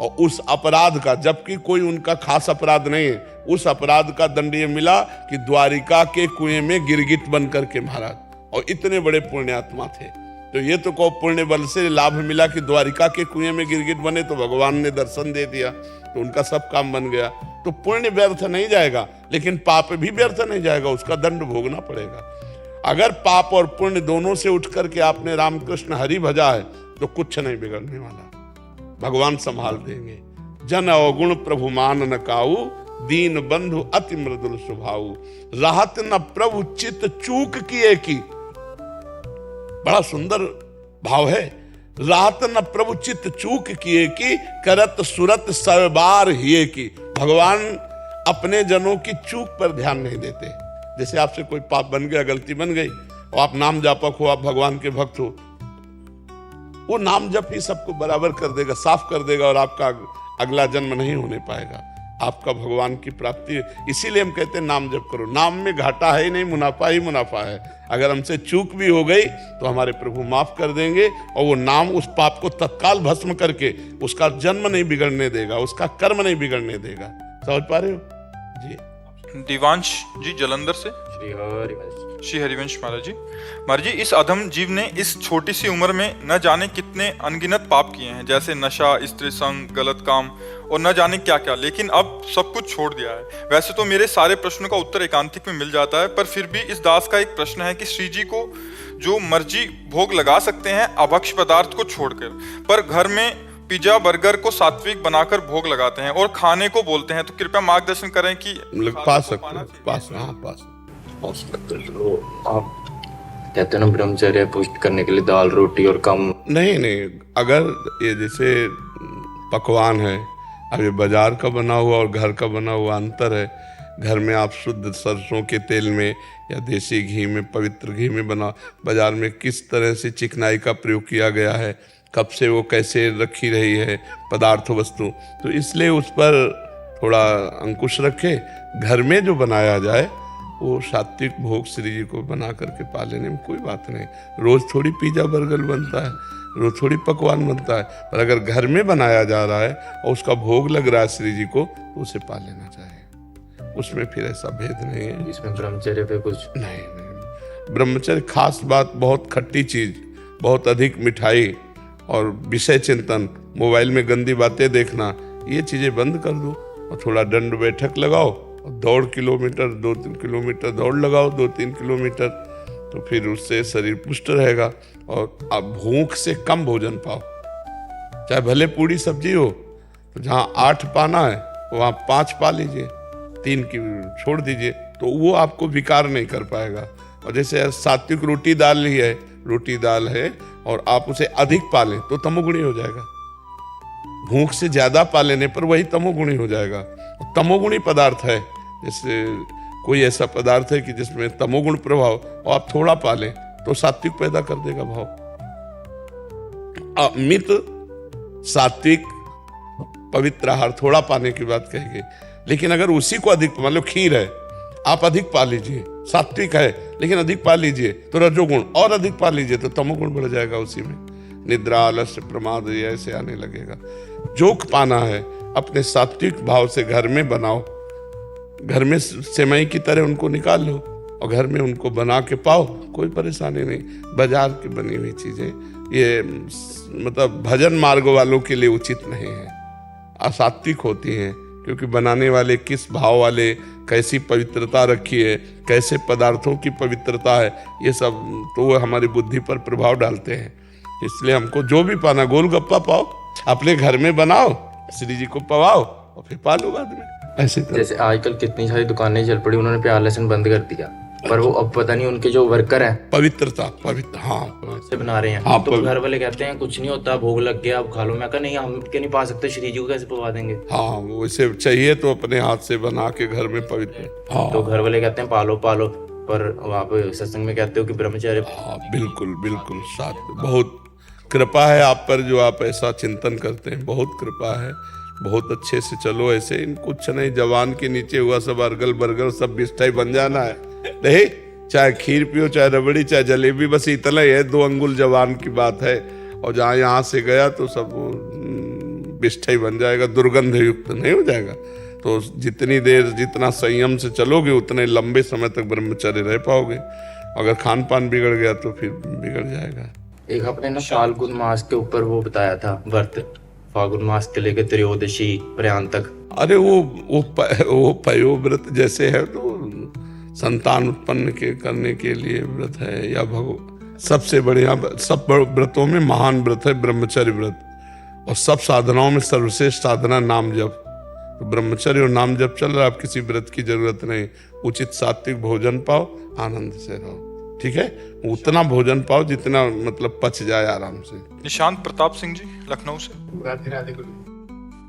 और उस अपराध का, जबकि कोई उनका खास अपराध नहीं है, उस अपराध का दंड ये मिला कि द्वारिका के कुएं में गिरगिट बन करके महाराज, और इतने बड़े पुण्यात्मा थे। तो ये तो को पुण्य बल से लाभ मिला कि द्वारिका के कुएं में गिरगिट बने तो भगवान ने दर्शन दे दिया, तो उनका सब काम बन गया। तो पुण्य व्यर्थ नहीं जाएगा, लेकिन पाप भी व्यर्थ नहीं जाएगा, उसका दंड भोगना पड़ेगा। अगर पाप और पुण्य दोनों से उठ करके आपने रामकृष्ण हरि भजा है तो कुछ नहीं बिगड़ने वाला, भगवान संभाल देंगे। जन अवगुण प्रभु मान न काऊ, दीन बंधु अति मृदुल स्वभाव। राहत न प्रभु चित चूक किए की, बड़ा सुंदर भाव है। राहत न प्रभु चित चूक किए की, करत सुरत सबार हिए की। भगवान अपने जनों की चूक पर ध्यान नहीं देते। जैसे आपसे कोई पाप बन गया, गलती बन गई, और आप नाम जापक हो, आप भगवान के भक्त हो, वो नाम जप ही सबको बराबर कर देगा, साफ कर देगा, और आपका अगला जन्म नहीं होने पाएगा, आपका भगवान की प्राप्ति। इसीलिए हम कहते हैं नाम जप करो। नाम में घाटा है ही नहीं, मुनाफा ही मुनाफा है। अगर हमसे चूक भी हो गई तो हमारे प्रभु माफ कर देंगे, और वो नाम उस पाप को तत्काल भस्म करके उसका जन्म नहीं बिगड़ने देगा, उसका कर्म नहीं बिगड़ने देगा। समझ पा रहे हो जी? दिवांश जी जलंधर से। श्री हरिवंश महाराज जी। महाराज जी, इस अधम जीव ने इस छोटी सी उम्र में न जाने कितने अनगिनत पाप किए हैं, जैसे नशा, स्त्री संग, गलत काम और न जाने क्या क्या, लेकिन अब सब कुछ छोड़ दिया है। वैसे तो मेरे सारे प्रश्नों का उत्तर एकांतिक में मिल जाता है, पर फिर भी इस दास का एक प्रश्न है कि श्री जी को जो मर्जी भोग लगा सकते हैं अभक्ष पदार्थ को छोड़कर, पर घर में पिज्जा बर्गर को सात्विक बनाकर भोग लगाते हैं और खाने को बोलते हैं, तो कृपया मार्गदर्शन करें कि पा सकते हो, पास तो आप कहते हैं ना ब्रह्मचर्य पुष्ट करने के लिए दाल रोटी और कम। नहीं, अगर ये जैसे पकवान है, अब ये बाजार का बना हुआ और घर का बना हुआ अंतर है। घर में आप शुद्ध सरसों के तेल में या देसी घी में, पवित्र घी में बना, बाजार में किस तरह से चिकनाई का प्रयोग किया गया है, कब से वो कैसे रखी रही है पदार्थ वस्तु, तो इसलिए उस पर थोड़ा अंकुश रखे। घर में जो बनाया जाए वो सात्विक भोग श्री जी को बना करके पा लेने में कोई बात नहीं। रोज थोड़ी पिज्जा बर्गर बनता है, रोज थोड़ी पकवान बनता है, पर अगर घर में बनाया जा रहा है और उसका भोग लग रहा है श्री जी को, तो उसे पा लेना चाहिए। उसमें फिर ऐसा भेद नहीं है। इसमें ब्रह्मचर्य पे कुछ नहीं। ब्रह्मचर्य खास बात, बहुत खट्टी चीज, बहुत अधिक मिठाई और विषय चिंतन, मोबाइल में गंदी बातें देखना, ये चीजें बंद कर दो और थोड़ा दंड बैठक लगाओ और दौड़ किलोमीटर 2-3 किलोमीटर दौड़ लगाओ, 2-3 किलोमीटर, तो फिर उससे शरीर पुष्ट रहेगा। और आप भूख से कम भोजन पाओ, चाहे भले पूरी सब्जी हो, तो जहाँ 8 पाना है वहाँ 5 पा लीजिए, 3 की छोड़ दीजिए, तो वो आपको विकार नहीं कर पाएगा। और जैसे सात्विक रोटी दाल ही है, रोटी दाल है और आप उसे अधिक पालें तो तमोगुणी हो जाएगा। भूख से ज्यादा पा लेने पर वही तमोगुणी हो जाएगा। तमोगुणी पदार्थ है, जैसे कोई ऐसा पदार्थ है कि जिसमें तमोगुण प्रभाव और आप थोड़ा पालें तो सात्विक पैदा कर देगा भाव। अमित सात्विक पवित्र आहार थोड़ा पाने की बात कही गई, लेकिन अगर उसी को अधिक, मान लो खीर है, आप अधिक पा लीजिए, सात्विक है लेकिन अधिक पा लीजिए तो रजोगुण, और अधिक पा लीजिए तो तमोगुण बढ़ जाएगा उसी में। निद्रा, आलस्य, प्रमाद ये ऐसे आने लगेगा। जो पाना है अपने सात्विक भाव से घर में बनाओ, घर में सेवई की तरह उनको निकाल लो और घर में उनको बना के पाओ, कोई परेशानी नहीं। बाजार की बनी हुई चीजें ये मतलब भजन मार्ग वालों के लिए उचित नहीं है, असात्विक होती हैं, क्योंकि बनाने वाले किस भाव वाले, कैसी पवित्रता रखी है, कैसे पदार्थों की पवित्रता है, ये सब तो वो हमारी बुद्धि पर प्रभाव डालते हैं। इसलिए हमको जो भी पाना, गोलगप्पा पाओ, अपने घर में बनाओ, श्री जी को पवाओ और फिर पालो बाद में। ऐसे जैसे आजकल कितनी सारी दुकानें चल पड़ी, उन्होंने प्याज लहसुन बंद कर दिया, पर वो अब पता नहीं उनके जो वर्कर हैं पवित्र हाँ से बना रहे हैं। हाँ, तो घर वाले कहते हैं कुछ नहीं होता, भोग लग गया अब खा लो। मैं कहा नहीं, हम क्यों नहीं पा सकते, श्री जी को कैसे पवा देंगे। हाँ, वैसे चाहिए तो अपने हाथ से बना के घर में पवित्र। हाँ, तो घर वाले कहते हैं पालो, पर आप सत्संग में कहते हो कि ब्रह्मचर्य। हाँ, बिल्कुल साथ बहुत कृपा है आप पर, जो आप ऐसा चिंतन करते हैं, बहुत कृपा है। बहुत अच्छे से चलो ऐसे, इन कुछ नहीं, जवान के नीचे हुआ सब अरगल बरगल सब बिस्टाई बन जाना है। नहीं, चाहे खीर पियो, चाहे रबड़ी, चाहे जलेबी, बस इतना ही है, 2 अंगुल जवान की बात है। और जहाँ यहाँ से गया तो सब बिस्टाई बन जाएगा, दुर्गंध युक्त नहीं हो जाएगा। तो जितनी देर, जितना संयम से चलोगे उतने लंबे समय तक ब्रह्मचर्य रह पाओगे। अगर खान पान बिगड़ गया तो फिर बिगड़ जाएगा। एक आपने ना फाल्गुन मास के ऊपर वो बताया था व्रत, फाल्गुन मास के लेकर त्रयोदशी पर्यंत तक। अरे वो पयो व्रत जैसे है, तो संतान उत्पन्न करने के लिए व्रत है, या सबसे बढ़िया, सब व्रतों में महान व्रत है ब्रह्मचर्य व्रत, और सब साधनाओं में सर्वश्रेष्ठ साधना नाम जप। तो ब्रह्मचर्य और नाम जप चल रहा है, आप किसी व्रत की जरूरत नहीं। उचित सात्विक भोजन पाओ, आनंद से रहो, ठीक है। उतना भोजन पाओ जितना मतलब पच जाए आराम से। निशांत प्रताप सिंह जी लखनऊ से।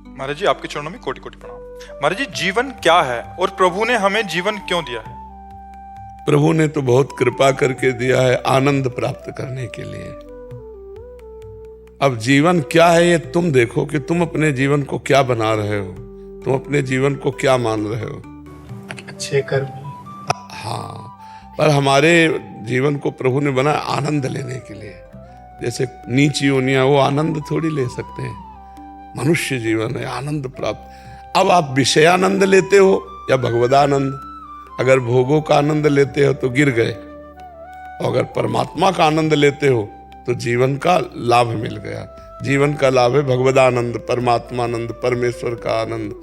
महाराज जी, आपके चरणों में कोटि कोटि प्रणाम। महाराज जी, जीवन क्या है और प्रभु ने हमें जीवन क्यों दिया है? प्रभु ने तो बहुत कृपा करके दिया है आनंद प्राप्त करने के लिए। अब जीवन क्या है ये तुम देखो कि तुम अपने जीवन को क्या बना रहे हो, तुम अपने जीवन को क्या मान रहे हो। अच्छे कर्म। हाँ, पर हमारे जीवन को प्रभु ने बनाया आनंद लेने के लिए। जैसे नीच योनियां, वो आनंद थोड़ी ले सकते हैं। मनुष्य जीवन है आनंद प्राप्त। अब आप विषयानंद लेते हो या भगवदानंद, अगर भोगों का आनंद लेते हो तो गिर गए, और अगर परमात्मा का आनंद लेते हो तो जीवन का लाभ मिल गया। जीवन का लाभ है भगवदानंद, परमात्मा आनंद, परमेश्वर का आनंद।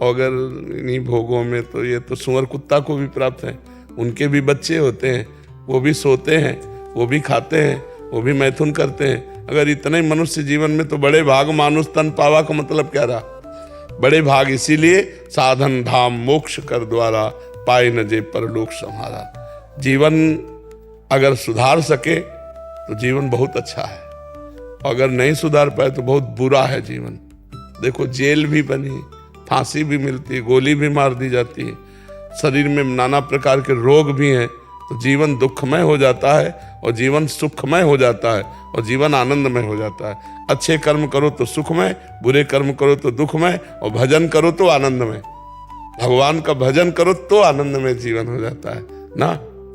और अगर इन्हीं भोगों में तो ये तो सुअर कुत्ता को भी प्राप्त है, उनके भी बच्चे होते हैं, वो भी सोते हैं, वो भी खाते हैं, वो भी मैथुन करते हैं। अगर इतने मनुष्य जीवन में तो बड़े भाग मानुष तन पावा का मतलब क्या रहा? बड़े भाग इसीलिए साधन धाम मोक्ष कर द्वारा, पाए न जे परलोक सम्हारा। जीवन अगर सुधार सके तो जीवन बहुत अच्छा है, अगर नहीं सुधार पाए तो बहुत बुरा है जीवन। देखो जेल भी बनी, फांसी भी मिलती है, गोली भी मार दी जाती है, शरीर में नाना प्रकार के रोग भी हैं, तो जीवन दुखमय हो जाता है और जीवन सुखमय हो जाता है और जीवन आनंदमय हो जाता है। अच्छे कर्म करो तो सुखमय, बुरे कर्म करो तो दुखमय, और भजन करो तो आनंदमय। भगवान का भजन करो तो आनंदमय जीवन हो जाता है ना।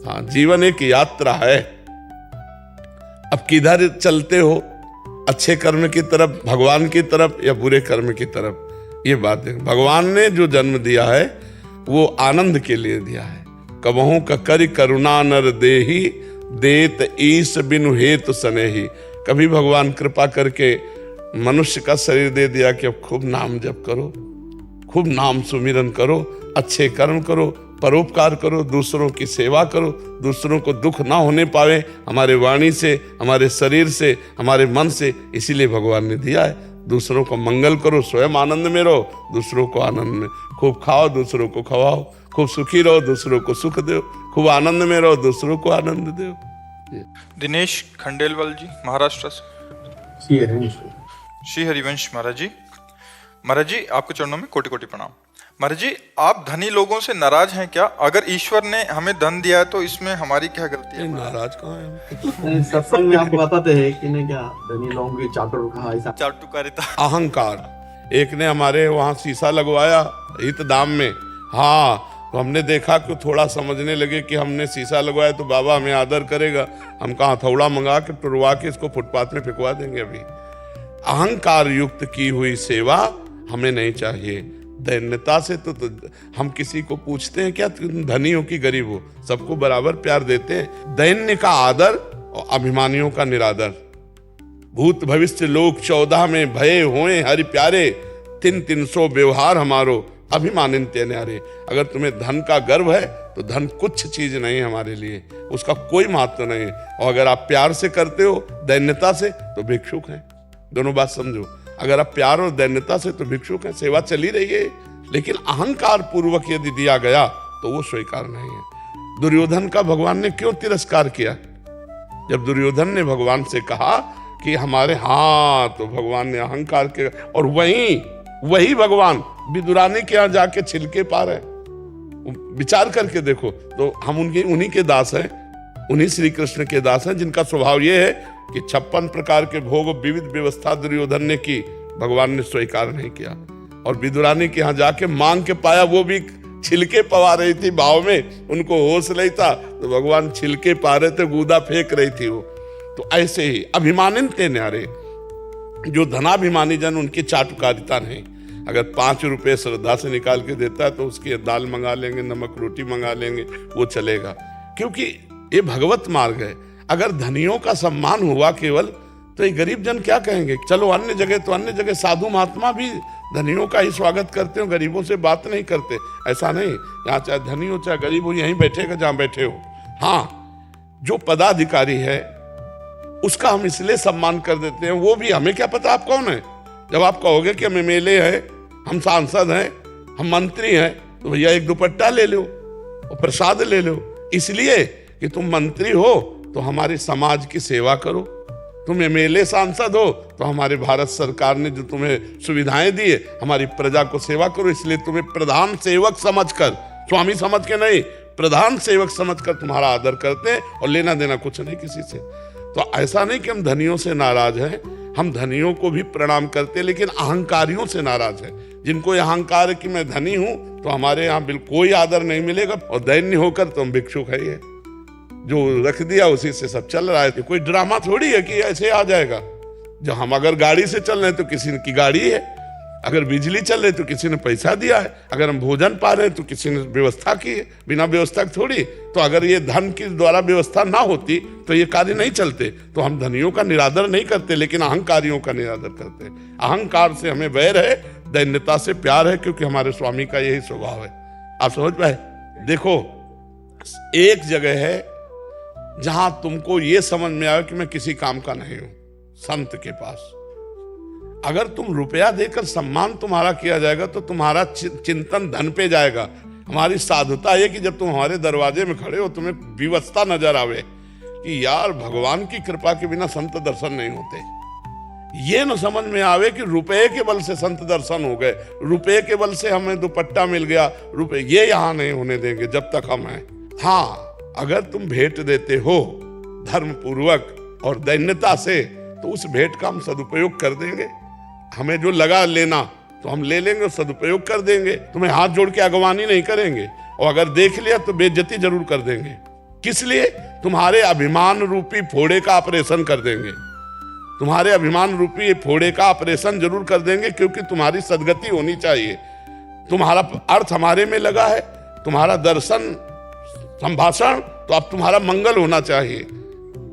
हाँ, जीवन एक यात्रा है। अब किधर चलते हो, अच्छे कर्म की तरफ, भगवान की तरफ, या बुरे कर्म की तरफ, ये बात है। भगवान ने जो जन्म दिया है वो आनंद के लिए दिया है। कबहू का करि करुणा नर देही, देत ईश बिनु हेतु सनेही। कभी भगवान कृपा करके मनुष्य का शरीर दे दिया कि अब खूब नाम जप करो, खूब नाम सुमिरन करो, अच्छे कर्म करो, परोपकार करो, दूसरों की सेवा करो, दूसरों को दुख ना होने पावे हमारे वाणी से, हमारे शरीर से, हमारे मन से। इसीलिए भगवान ने दिया है। दूसरों को मंगल करो, स्वयं आनंद में रहो, दूसरों को आनंद में। खूब खाओ, दूसरों को खवाओ, खूब सुखी रहो, दूसरों को सुख दो, खूब आनंद में रहो, दूसरों को आनंद दो। दिनेश खंडेलवाल जी, महाराष्ट्र से। श्री हरिवंश महाराज जी। महाराज जी, आपके चरणों में कोटि कोटि प्रणाम। महाराज जी, आप धनी लोगों से नाराज हैं क्या? अगर ईश्वर ने हमें धन दिया है तो इसमें हमारी क्या गलती है? नाराज कहाँ है? सत्संग में आपको बताते हैं कि नहीं क्या धनी लोगों की चाटुर कहा ऐसा चाटुकारिता, अहंकार। एक ने हमारे वहाँ शीशा लगवाया हित दाम में, हाँ, तो हमने देखा कि थोड़ा समझने लगे कि हमने शीशा लगवाया तो बाबा हमें आदर करेगा। हम कहा हथौड़ा मंगा के टुरवा के इसको फुटपाथ में फेंकवा देंगे। अभी अहंकार युक्त की हुई सेवा हमें नहीं चाहिए। दैन्यता से तो हम किसी को पूछते हैं क्या तुम धनी हो कि गरीब हो? सबको बराबर प्यार देते हैं। दैन्य का आदर और अभिमानियों का निरादर। भूत भविष्य लोक 14 में भये होए हरि प्यारे, 300 व्यवहार हमारो अभिमानिन ते न्यारे। अगर तुम्हें धन का गर्व है तो धन कुछ चीज नहीं है हमारे लिए, उसका कोई महत्व नहीं है। और अगर आप प्यार से करते हो दैन्यता से तो भिक्षुक हैं। दोनों बात समझो। अगर आप प्यार और दैन्यता से तो भिक्षुक हैं, सेवा चली रही है, लेकिन अहंकार पूर्वक यदि दिया गया तो वो स्वीकार नहीं है। दुर्योधन का भगवान ने क्यों तिरस्कार किया? जब दुर्योधन ने भगवान से कहा कि हमारे, हाँ, तो भगवान ने अहंकार के, और वही भगवान विदुरानी के यहाँ जाके छिलके पा रहे। विचार करके देखो तो हम उन्हीं के दास हैं, उन्हीं श्री कृष्ण के दास हैं जिनका स्वभाव ये है कि 56 प्रकार के भोग विविध व्यवस्था दुर्योधन ने की, भगवान ने स्वीकार नहीं किया। और विदुरानी के यहाँ जाके मांग के पाया, वो भी छिलके पवा रही थी भाव में, उनको होश नहीं था तो भगवान छिलके पा रहे थे, गूदा फेंक रही थी वो। तो ऐसे ही अभिमानिन ते न्यारे, जो धनाभिमानी जन उनकी चाटुकारिता नहीं। अगर 5 रुपए श्रद्धा से निकाल के देता है तो उसकी दाल मंगा लेंगे, नमक रोटी मंगा लेंगे, वो चलेगा, क्योंकि ये भगवत मार्ग है। अगर धनियों का सम्मान हुआ केवल तो ये गरीब जन क्या कहेंगे? चलो अन्य जगह साधु महात्मा भी धनियों का ही स्वागत करते हो, गरीबों से बात नहीं करते। ऐसा नहीं, यहाँ चाहे धनी हो चाहे गरीब हो, यहीं बैठेगा जहाँ बैठे हो। हाँ, जो पदाधिकारी है उसका हम इसलिए सम्मान कर देते हैं, वो भी हमें क्या पता आप कौन है। जब आप कहोगे कि हम एमएलए हैं, हम सांसद हैं, हम मंत्री हैं, तो भैया एक दुपट्टा ले लो और प्रसाद ले लो, इसलिए कि तुम मंत्री हो तो हमारे समाज की सेवा करो, तुम एमएलए सांसद हो तो हमारे भारत सरकार ने जो तुम्हें सुविधाएं दी है, हमारी प्रजा को सेवा करो, इसलिए तुम्हें प्रधान सेवक समझकर, स्वामी समझ के नहीं, प्रधान सेवक समझकर तुम्हारा आदर करते हैं, और लेना देना कुछ नहीं किसी से। तो ऐसा नहीं कि हम धनियों से नाराज हैं, हम धनियों को भी प्रणाम करते हैं, लेकिन अहंकारियों से नाराज हैं। जिनको यह अहंकार है कि मैं धनी हूं तो हमारे यहाँ बिल्कुल कोई आदर नहीं मिलेगा, और दैन्य होकर तो हम भिक्षुक है। ये जो रख दिया उसी से सब चल रहा है। कोई ड्रामा थोड़ी है कि ऐसे आ जाएगा। जो हम अगर गाड़ी से चल रहे हैं तो किसी की गाड़ी है, अगर बिजली चल रही तो किसी ने पैसा दिया है, अगर हम भोजन पा रहे हैं तो किसी ने व्यवस्था की है, बिना व्यवस्था की थोड़ी। तो अगर ये धन की द्वारा व्यवस्था ना होती तो ये कार्य नहीं चलते। तो हम धनियों का निरादर नहीं करते, लेकिन अहंकारियों का निरादर करते हैं। अहंकार से हमें वैर है, दैन्यता से प्यार है, क्योंकि हमारे स्वामी का यही स्वभाव है। आप समझ पाए? देखो, एक जगह है जहां तुमको ये समझ में आए कि मैं किसी काम का नहीं हूं, संत के पास। अगर तुम रुपया देकर सम्मान तुम्हारा किया जाएगा तो तुम्हारा चिंतन धन पे जाएगा। हमारी साधुता है कि जब तुम हमारे दरवाजे में खड़े हो तुम्हें विवशता नजर आवे कि यार भगवान की कृपा के बिना संत दर्शन नहीं होते। ये न समझ में आवे कि रुपए के बल से संत दर्शन हो गए, रुपए के बल से हमें दुपट्टा मिल गया, रुपए, ये यहां नहीं होने देंगे जब तक हम हैं। हाँ, अगर तुम भेंट देते हो धर्म पूर्वक और दैन्यता से तो उस भेंट का हम सदुपयोग कर देंगे। हमें जो लगा लेना तो हम ले लेंगे और सदुपयोग कर देंगे। तुम्हें हाथ जोड़ के अगवानी नहीं करेंगे, और अगर देख लिया तो बेइज्जती जरूर कर देंगे। किस लिए? तुम्हारे अभिमान रूपी फोड़े का ऑपरेशन कर देंगे। तुम्हारे अभिमान रूपी फोड़े का ऑपरेशन जरूर कर देंगे, क्योंकि तुम्हारी सदगति होनी चाहिए। तुम्हारा अर्थ हमारे में लगा है, तुम्हारा दर्शन संभाषण तो अब तुम्हारा मंगल होना चाहिए।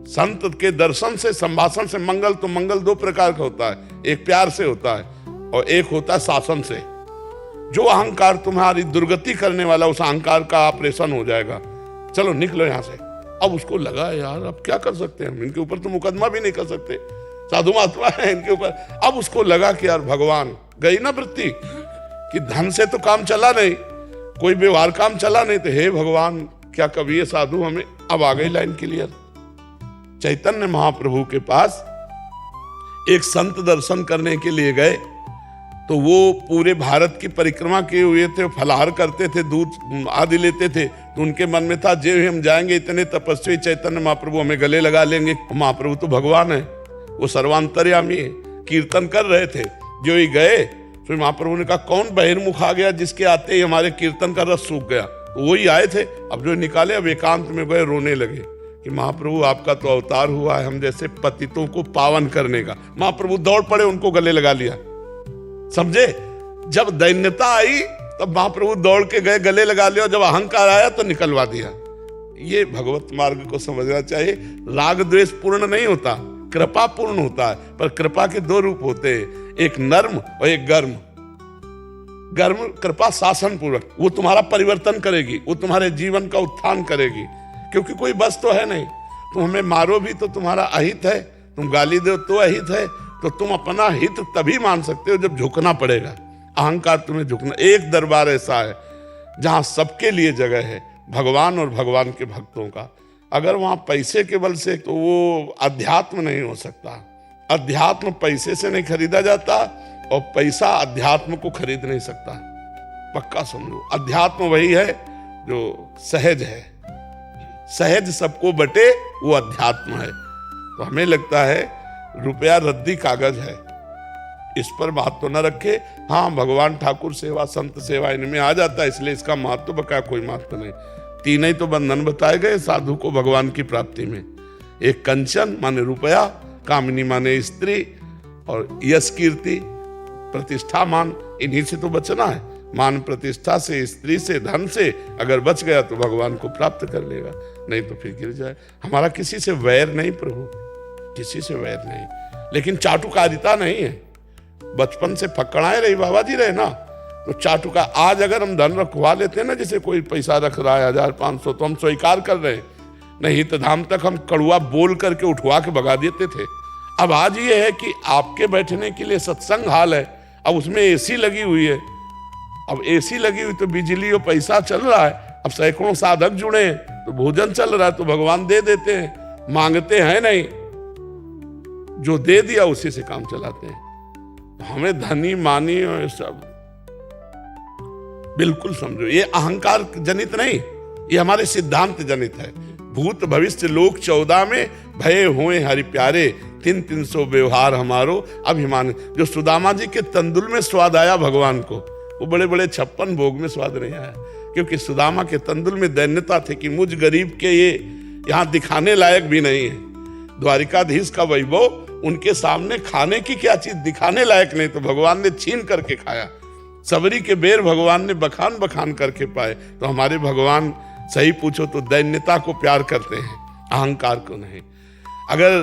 संत के दर्शन से, संभाषण से मंगल। तो मंगल दो प्रकार का होता है, एक प्यार से होता है और एक होता है शासन से। जो अहंकार तुम्हारी दुर्गति करने वाला, उस अहंकार का ऑपरेशन हो जाएगा। चलो निकलो यहां से। अब उसको लगा यार अब क्या कर सकते हैं हम, इनके ऊपर तो मुकदमा भी नहीं कर सकते, साधु महात्मा है इनके ऊपर। अब उसको लगा कि यार भगवान, गई ना वृत्ति कि धन से तो काम चला नहीं, कोई व्यवहार काम चला नहीं, तो हे भगवान क्या कभी ये साधु हमें। अब आ गई लाइन क्लियर। चैतन्य महाप्रभु के पास एक संत दर्शन करने के लिए गए, तो वो पूरे भारत की परिक्रमा किए हुए थे, फलाहार करते थे, दूध आदि लेते थे। तो उनके मन में था जो हम जाएंगे इतने तपस्वी चैतन्य महाप्रभु हमें गले लगा लेंगे। महाप्रभु तो भगवान है, वो सर्वांतर्यामी है। कीर्तन कर रहे थे, जो ही गए फिर महाप्रभु ने कहा कौन बहिर्मुख आ गया जिसके आते ही हमारे कीर्तन का रस सूख गया। तो वही आए थे। अब जो निकाले, अब एकांत में गए, रोने लगे कि महाप्रभु आपका तो अवतार हुआ है हम जैसे पतितों को पावन करने का। महाप्रभु दौड़ पड़े, उनको गले लगा लिया। समझे? जब दैन्यता आई तब महाप्रभु दौड़ के गए, गले लगा लिया। जब अहंकार आया तो निकलवा दिया। ये भगवत मार्ग को समझना चाहिए। राग द्वेष पूर्ण नहीं होता, कृपा पूर्ण होता है। पर कृपा के दो रूप होते हैं, एक नर्म और एक गर्म। गर्म कृपा शासन पूर्वक, वो तुम्हारा परिवर्तन करेगी, वो तुम्हारे जीवन का उत्थान करेगी, क्योंकि कोई बस तो है नहीं। तुम हमें मारो भी तो तुम्हारा अहित है, तुम गाली दो तो अहित है। तो तुम अपना हित तभी मान सकते हो जब झुकना पड़ेगा। अहंकार तुम्हें झुकना। एक दरबार ऐसा है जहां सबके लिए जगह है, भगवान और भगवान के भक्तों का। अगर वहां पैसे के बल से, तो वो अध्यात्म नहीं हो सकता। अध्यात्म पैसे से नहीं खरीदा जाता, और पैसा अध्यात्म को खरीद नहीं सकता। पक्का समझो, अध्यात्म वही है जो सहज है। सहज सबको बटे, वो अध्यात्म है। तो हमें लगता है रुपया रद्दी कागज है, इस पर बात तो न रखे। हाँ, भगवान ठाकुर सेवा, संत सेवा इनमें आ जाता है, इसलिए इसका महत्व बका, कोई महत्व नहीं। तीन ही तो बंधन बताए गए साधु को भगवान की प्राप्ति में। एक कंचन माने रुपया, कामिनी माने स्त्री, और यश कीर्ति प्रतिष्ठा मान, इन्हीं से तो बचना है। मान प्रतिष्ठा से, स्त्री से, धन से अगर बच गया तो भगवान को प्राप्त कर लेगा, नहीं तो फिर गिर जाए। हमारा किसी से वैर नहीं प्रभु, किसी से वैर नहीं, लेकिन चाटुकारिता नहीं है। बचपन से पकड़ाए रही बाबा जी रहे ना, तो चाटुका। आज अगर हम धन रखवा लेते हैं ना, जैसे कोई पैसा रख रहा है 1500, तो हम स्वीकार कर रहे हैं। नहीं तो धाम तक हम कड़ुआ बोल करके उठवा के भगा देते थे। अब आज ये है कि आपके बैठने के लिए सत्संग हाल है, अब उसमें एसी लगी हुई है। अब एसी लगी हुई तो बिजली और पैसा चल रहा है। अब सैकड़ों साधक जुड़े हैं तो भोजन चल रहा है, तो भगवान दे देते हैं, मांगते हैं नहीं, जो दे दिया उसी से काम चलाते हैं। हमें धनी मानी और सब बिल्कुल समझो, ये अहंकार जनित नहीं, ये हमारे सिद्धांत जनित है। भूत भविष्य लोक 14 में भय हुए हरि प्यारे, 300 व्यवहार हमारो अभिमान। जो सुदामा जी के तंदुल में स्वाद आया भगवान को, वो बड़े बड़े 56 भोग में स्वाद नहीं आया, क्योंकि सुदामा के तंदुल में दैन्यता थी कि मुझ गरीब के ये यहाँ दिखाने लायक भी नहीं है। द्वारिकाधीश का वैभव उनके सामने खाने की क्या चीज दिखाने लायक नहीं, तो भगवान ने छीन करके खाया। सबरी के बेर भगवान ने बखान बखान करके पाए। तो हमारे भगवान सही पूछो तो दैन्यता को प्यार करते हैं, अहंकार को नहीं। अगर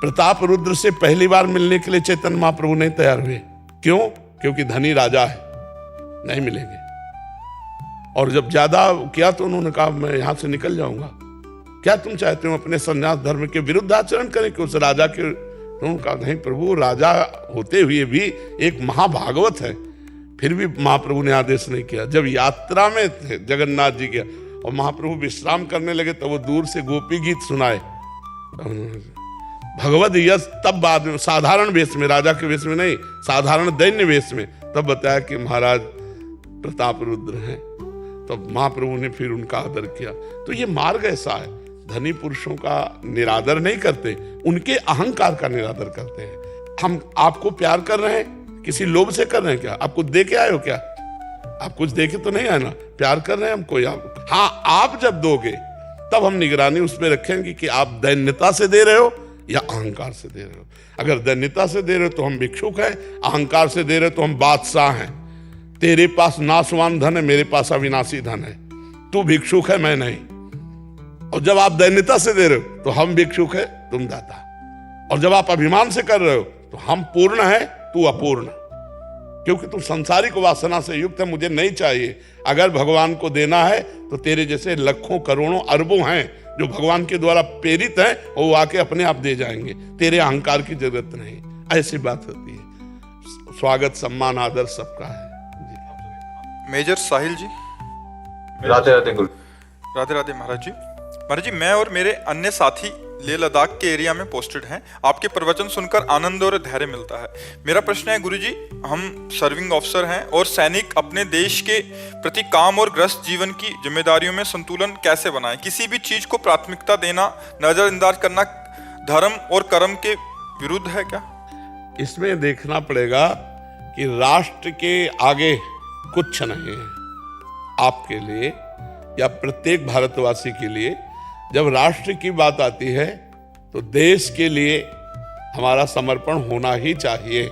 प्रताप रुद्र से पहली बार मिलने के लिए चैतन्य महाप्रभु नहीं तैयार हुए, क्यों? क्योंकि धनी राजा है, नहीं मिलेंगे। और जब ज्यादा किया तो उन्होंने कहा मैं यहां से निकल जाऊंगा, क्या तुम चाहते हो अपने संन्यास धर्म के विरुद्ध आचरण करें कि उस राजा के? उन्होंने कहा नहीं प्रभु, राजा होते हुए भी एक महाभागवत है। फिर भी महाप्रभु ने आदेश नहीं किया। जब यात्रा में थे जगन्नाथ जी के और महाप्रभु विश्राम करने लगे तब वो दूर से गोपी गीत सुनाए, भगवद यश। तब बाद में साधारण वेश में, राजा के वेश में नहीं, साधारण दैन्य वेश में, तब बताया कि महाराज प्रताप रुद्र हैं। तब महाप्रभु ने फिर उनका आदर किया। तो ये मार्ग ऐसा है, धनी पुरुषों का निरादर नहीं करते, उनके अहंकार का निरादर करते हैं। हम आपको प्यार कर रहे हैं, किसी लोभ से कर रहे हैं क्या? आप कुछ दे के आए हो क्या? आप कुछ देके तो नहीं आए ना, प्यार कर रहे हैं हमको। हाँ, आप जब दोगे तब हम निगरानी उसमें रखेंगे कि आप दैन्यता से दे रहे हो या अहंकार से दे रहे हो। अगर दैन्यता से दे रहे हो तो हम भिक्षुक हैं, अहंकार से दे रहे हो तो हम बादशाह हैं। तेरे पास नाशवान धन है, मेरे पास अविनाशी धन है, तू भिक्षुक है, मैं नहीं। और जब आप दैन्यता से दे रहे हो तो हम भिक्षुक है, तुम दाता। और जब आप अभिमान से कर रहे हो तो हम पूर्ण है, तू अपूर्ण, क्योंकि तू सांसारिक वासना से युक्त है, मुझे नहीं चाहिए। अगर भगवान को देना है तो तेरे जैसे लाखों करोड़ों अरबों हैं जो भगवान के द्वारा प्रेरित हैं, और वो आके अपने आप दे जाएंगे, तेरे अहंकार की जरूरत नहीं। ऐसी बात होती है। स्वागत सम्मान आदर सबका है। मेजर साहिल जी। राधे राधे गुरु। राधे राधे महाराज जी। महाराज जी, मैं और मेरे अन्य साथी लेह लद्दाख के एरिया में पोस्टेड हैं। आपके प्रवचन सुनकर आनंद और धैर्य मिलता है। मेरा प्रश्न है गुरुजी, हम सर्विंग ऑफिसर हैं और सैनिक अपने देश के प्रति काम और ग्रस्त जीवन की जिम्मेदारियों में संतुलन कैसे बनाएं? किसी भी चीज को प्राथमिकता देना, नजरअंदाज करना धर्म और कर्म के विरुद्ध है क्या? इसमें देखना पड़ेगा कि राष्ट्र के आगे कुछ नहीं है आपके लिए या प्रत्येक भारतवासी के लिए। जब राष्ट्र की बात आती है तो देश के लिए हमारा समर्पण होना ही चाहिए,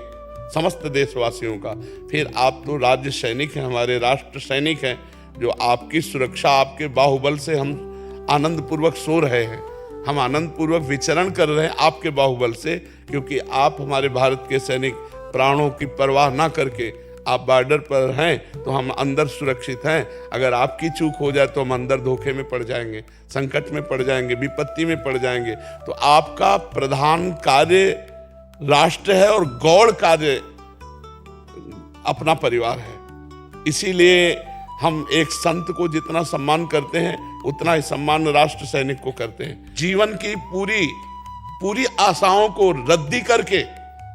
समस्त देशवासियों का। फिर आप तो राज्य सैनिक हैं, हमारे राष्ट्र सैनिक हैं, जो आपकी सुरक्षा, आपके बाहुबल से हम आनंद पूर्वक सो रहे हैं, हम आनंद पूर्वक विचरण कर रहे हैं आपके बाहुबल से, क्योंकि आप हमारे भारत के सैनिक प्राणों की परवाह ना करके आप बॉर्डर पर हैं तो हम अंदर सुरक्षित हैं। अगर आपकी चूक हो जाए तो हम अंदर धोखे में पड़ जाएंगे, संकट में पड़ जाएंगे, विपत्ति में पड़ जाएंगे। तो आपका प्रधान कार्य राष्ट्र है और गौड़ कार्य अपना परिवार है। इसीलिए हम एक संत को जितना सम्मान करते हैं उतना ही सम्मान राष्ट्र सैनिक को करते हैं। जीवन की पूरी आशाओं को रद्दी करके,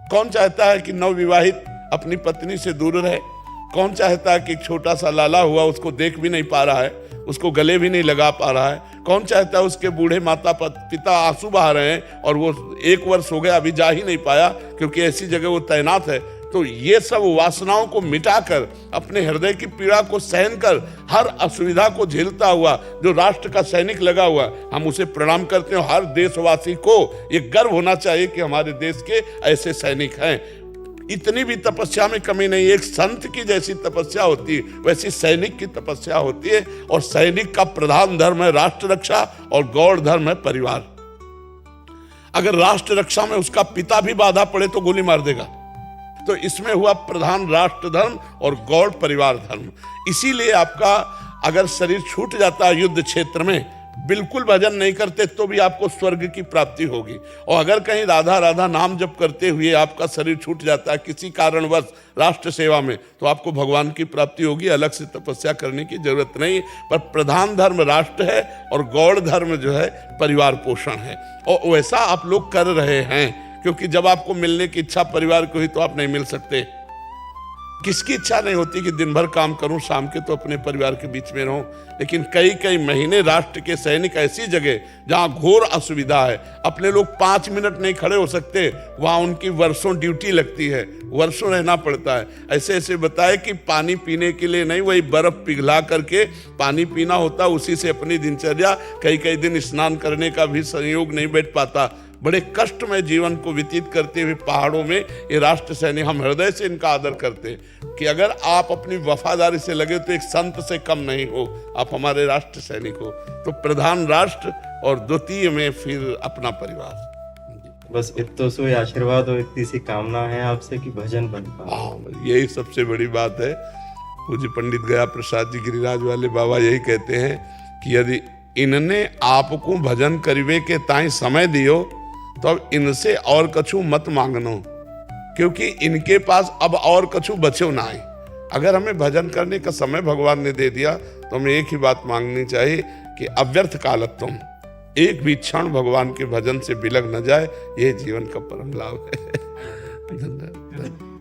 कौन चाहता है कि नवविवाहित अपनी पत्नी से दूर रहे? कौन चाहता है कि एक छोटा सा लाला हुआ उसको देख भी नहीं पा रहा है, उसको गले भी नहीं लगा पा रहा है? कौन चाहता है उसके बूढ़े माता पिता आंसू बहा रहे हैं और वो 1 वर्ष हो गया अभी जा ही नहीं पाया क्योंकि ऐसी जगह वो तैनात है? तो ये सब वासनाओं को मिटाकर, अपने हृदय की पीड़ा को सहन कर, हर असुविधा को झेलता हुआ जो राष्ट्र का सैनिक लगा हुआ, हम उसे प्रणाम करते हैं। हर देशवासी को ये गर्व होना चाहिए कि हमारे देश के ऐसे सैनिक हैं। इतनी भी तपस्या में कमी नहीं। एक संत की जैसी तपस्या होती है वैसी सैनिक की तपस्या होती है, और सैनिक का प्रधान धर्म है राष्ट्र रक्षा और गौड़ धर्म है परिवार। अगर राष्ट्र रक्षा में उसका पिता भी बाधा पड़े तो गोली मार देगा। तो इसमें हुआ प्रधान राष्ट्र धर्म और गौड़ परिवार धर्म। इसीलिए आपका अगर शरीर छूट जाता है युद्ध क्षेत्र में, बिल्कुल भजन नहीं करते तो भी आपको स्वर्ग की प्राप्ति होगी। और अगर कहीं राधा राधा नाम जप करते हुए आपका शरीर छूट जाता है किसी कारणवश राष्ट्र सेवा में, तो आपको भगवान की प्राप्ति होगी। अलग से तपस्या करने की जरूरत नहीं। पर प्रधान धर्म राष्ट्र है और गौड़ धर्म जो है परिवार पोषण है, और वैसा आप लोग कर रहे हैं। क्योंकि जब आपको मिलने की इच्छा परिवार को ही तो आप नहीं मिल सकते। किसकी इच्छा नहीं होती कि दिन भर काम करूं, शाम के तो अपने परिवार के बीच में रहूं? लेकिन कई महीने राष्ट्र के सैनिक ऐसी जगह जहां घोर असुविधा है, अपने लोग 5 मिनट नहीं खड़े हो सकते, वहां उनकी वर्षों ड्यूटी लगती है, वर्षों रहना पड़ता है। ऐसे बताए कि पानी पीने के लिए नहीं, वही बर्फ पिघला करके पानी पीना होता, उसी से अपनी दिनचर्या, कई दिन स्नान करने का भी संयोग नहीं बैठ पाता। बड़े कष्टमय जीवन को व्यतीत करते हुए पहाड़ों में ये राष्ट्र सैनिक, हम हृदय से इनका आदर करते हैं कि अगर आप अपनी वफादारी से लगे तो एक संत से कम नहीं हो, आप हमारे राष्ट्र सैनिक हो। तो प्रधान राष्ट्र और द्वितीय में फिर अपना परिवार। बस इतो सो आशीर्वाद और इतनी सी कामना है आपसे कि भजन बन पाए। हाँ, यही सबसे बड़ी बात है। पूज्य पंडित गया प्रसाद जी गिरिराज वाले बाबा यही कहते हैं कि यदि इनने आपको भजन करिवे के ताई समय दियो तो अब इनसे और कछु मत मांगनो, क्योंकि इनके पास अब और कछु बचो ना है। अगर हमें भजन करने का समय भगवान ने दे दिया तो हमें एक ही बात मांगनी चाहिए कि अव्यर्थ कालत्वम, एक भी क्षण भगवान के भजन से बिलग न जाए, यह जीवन का परम लाभ है। धन्यवाद।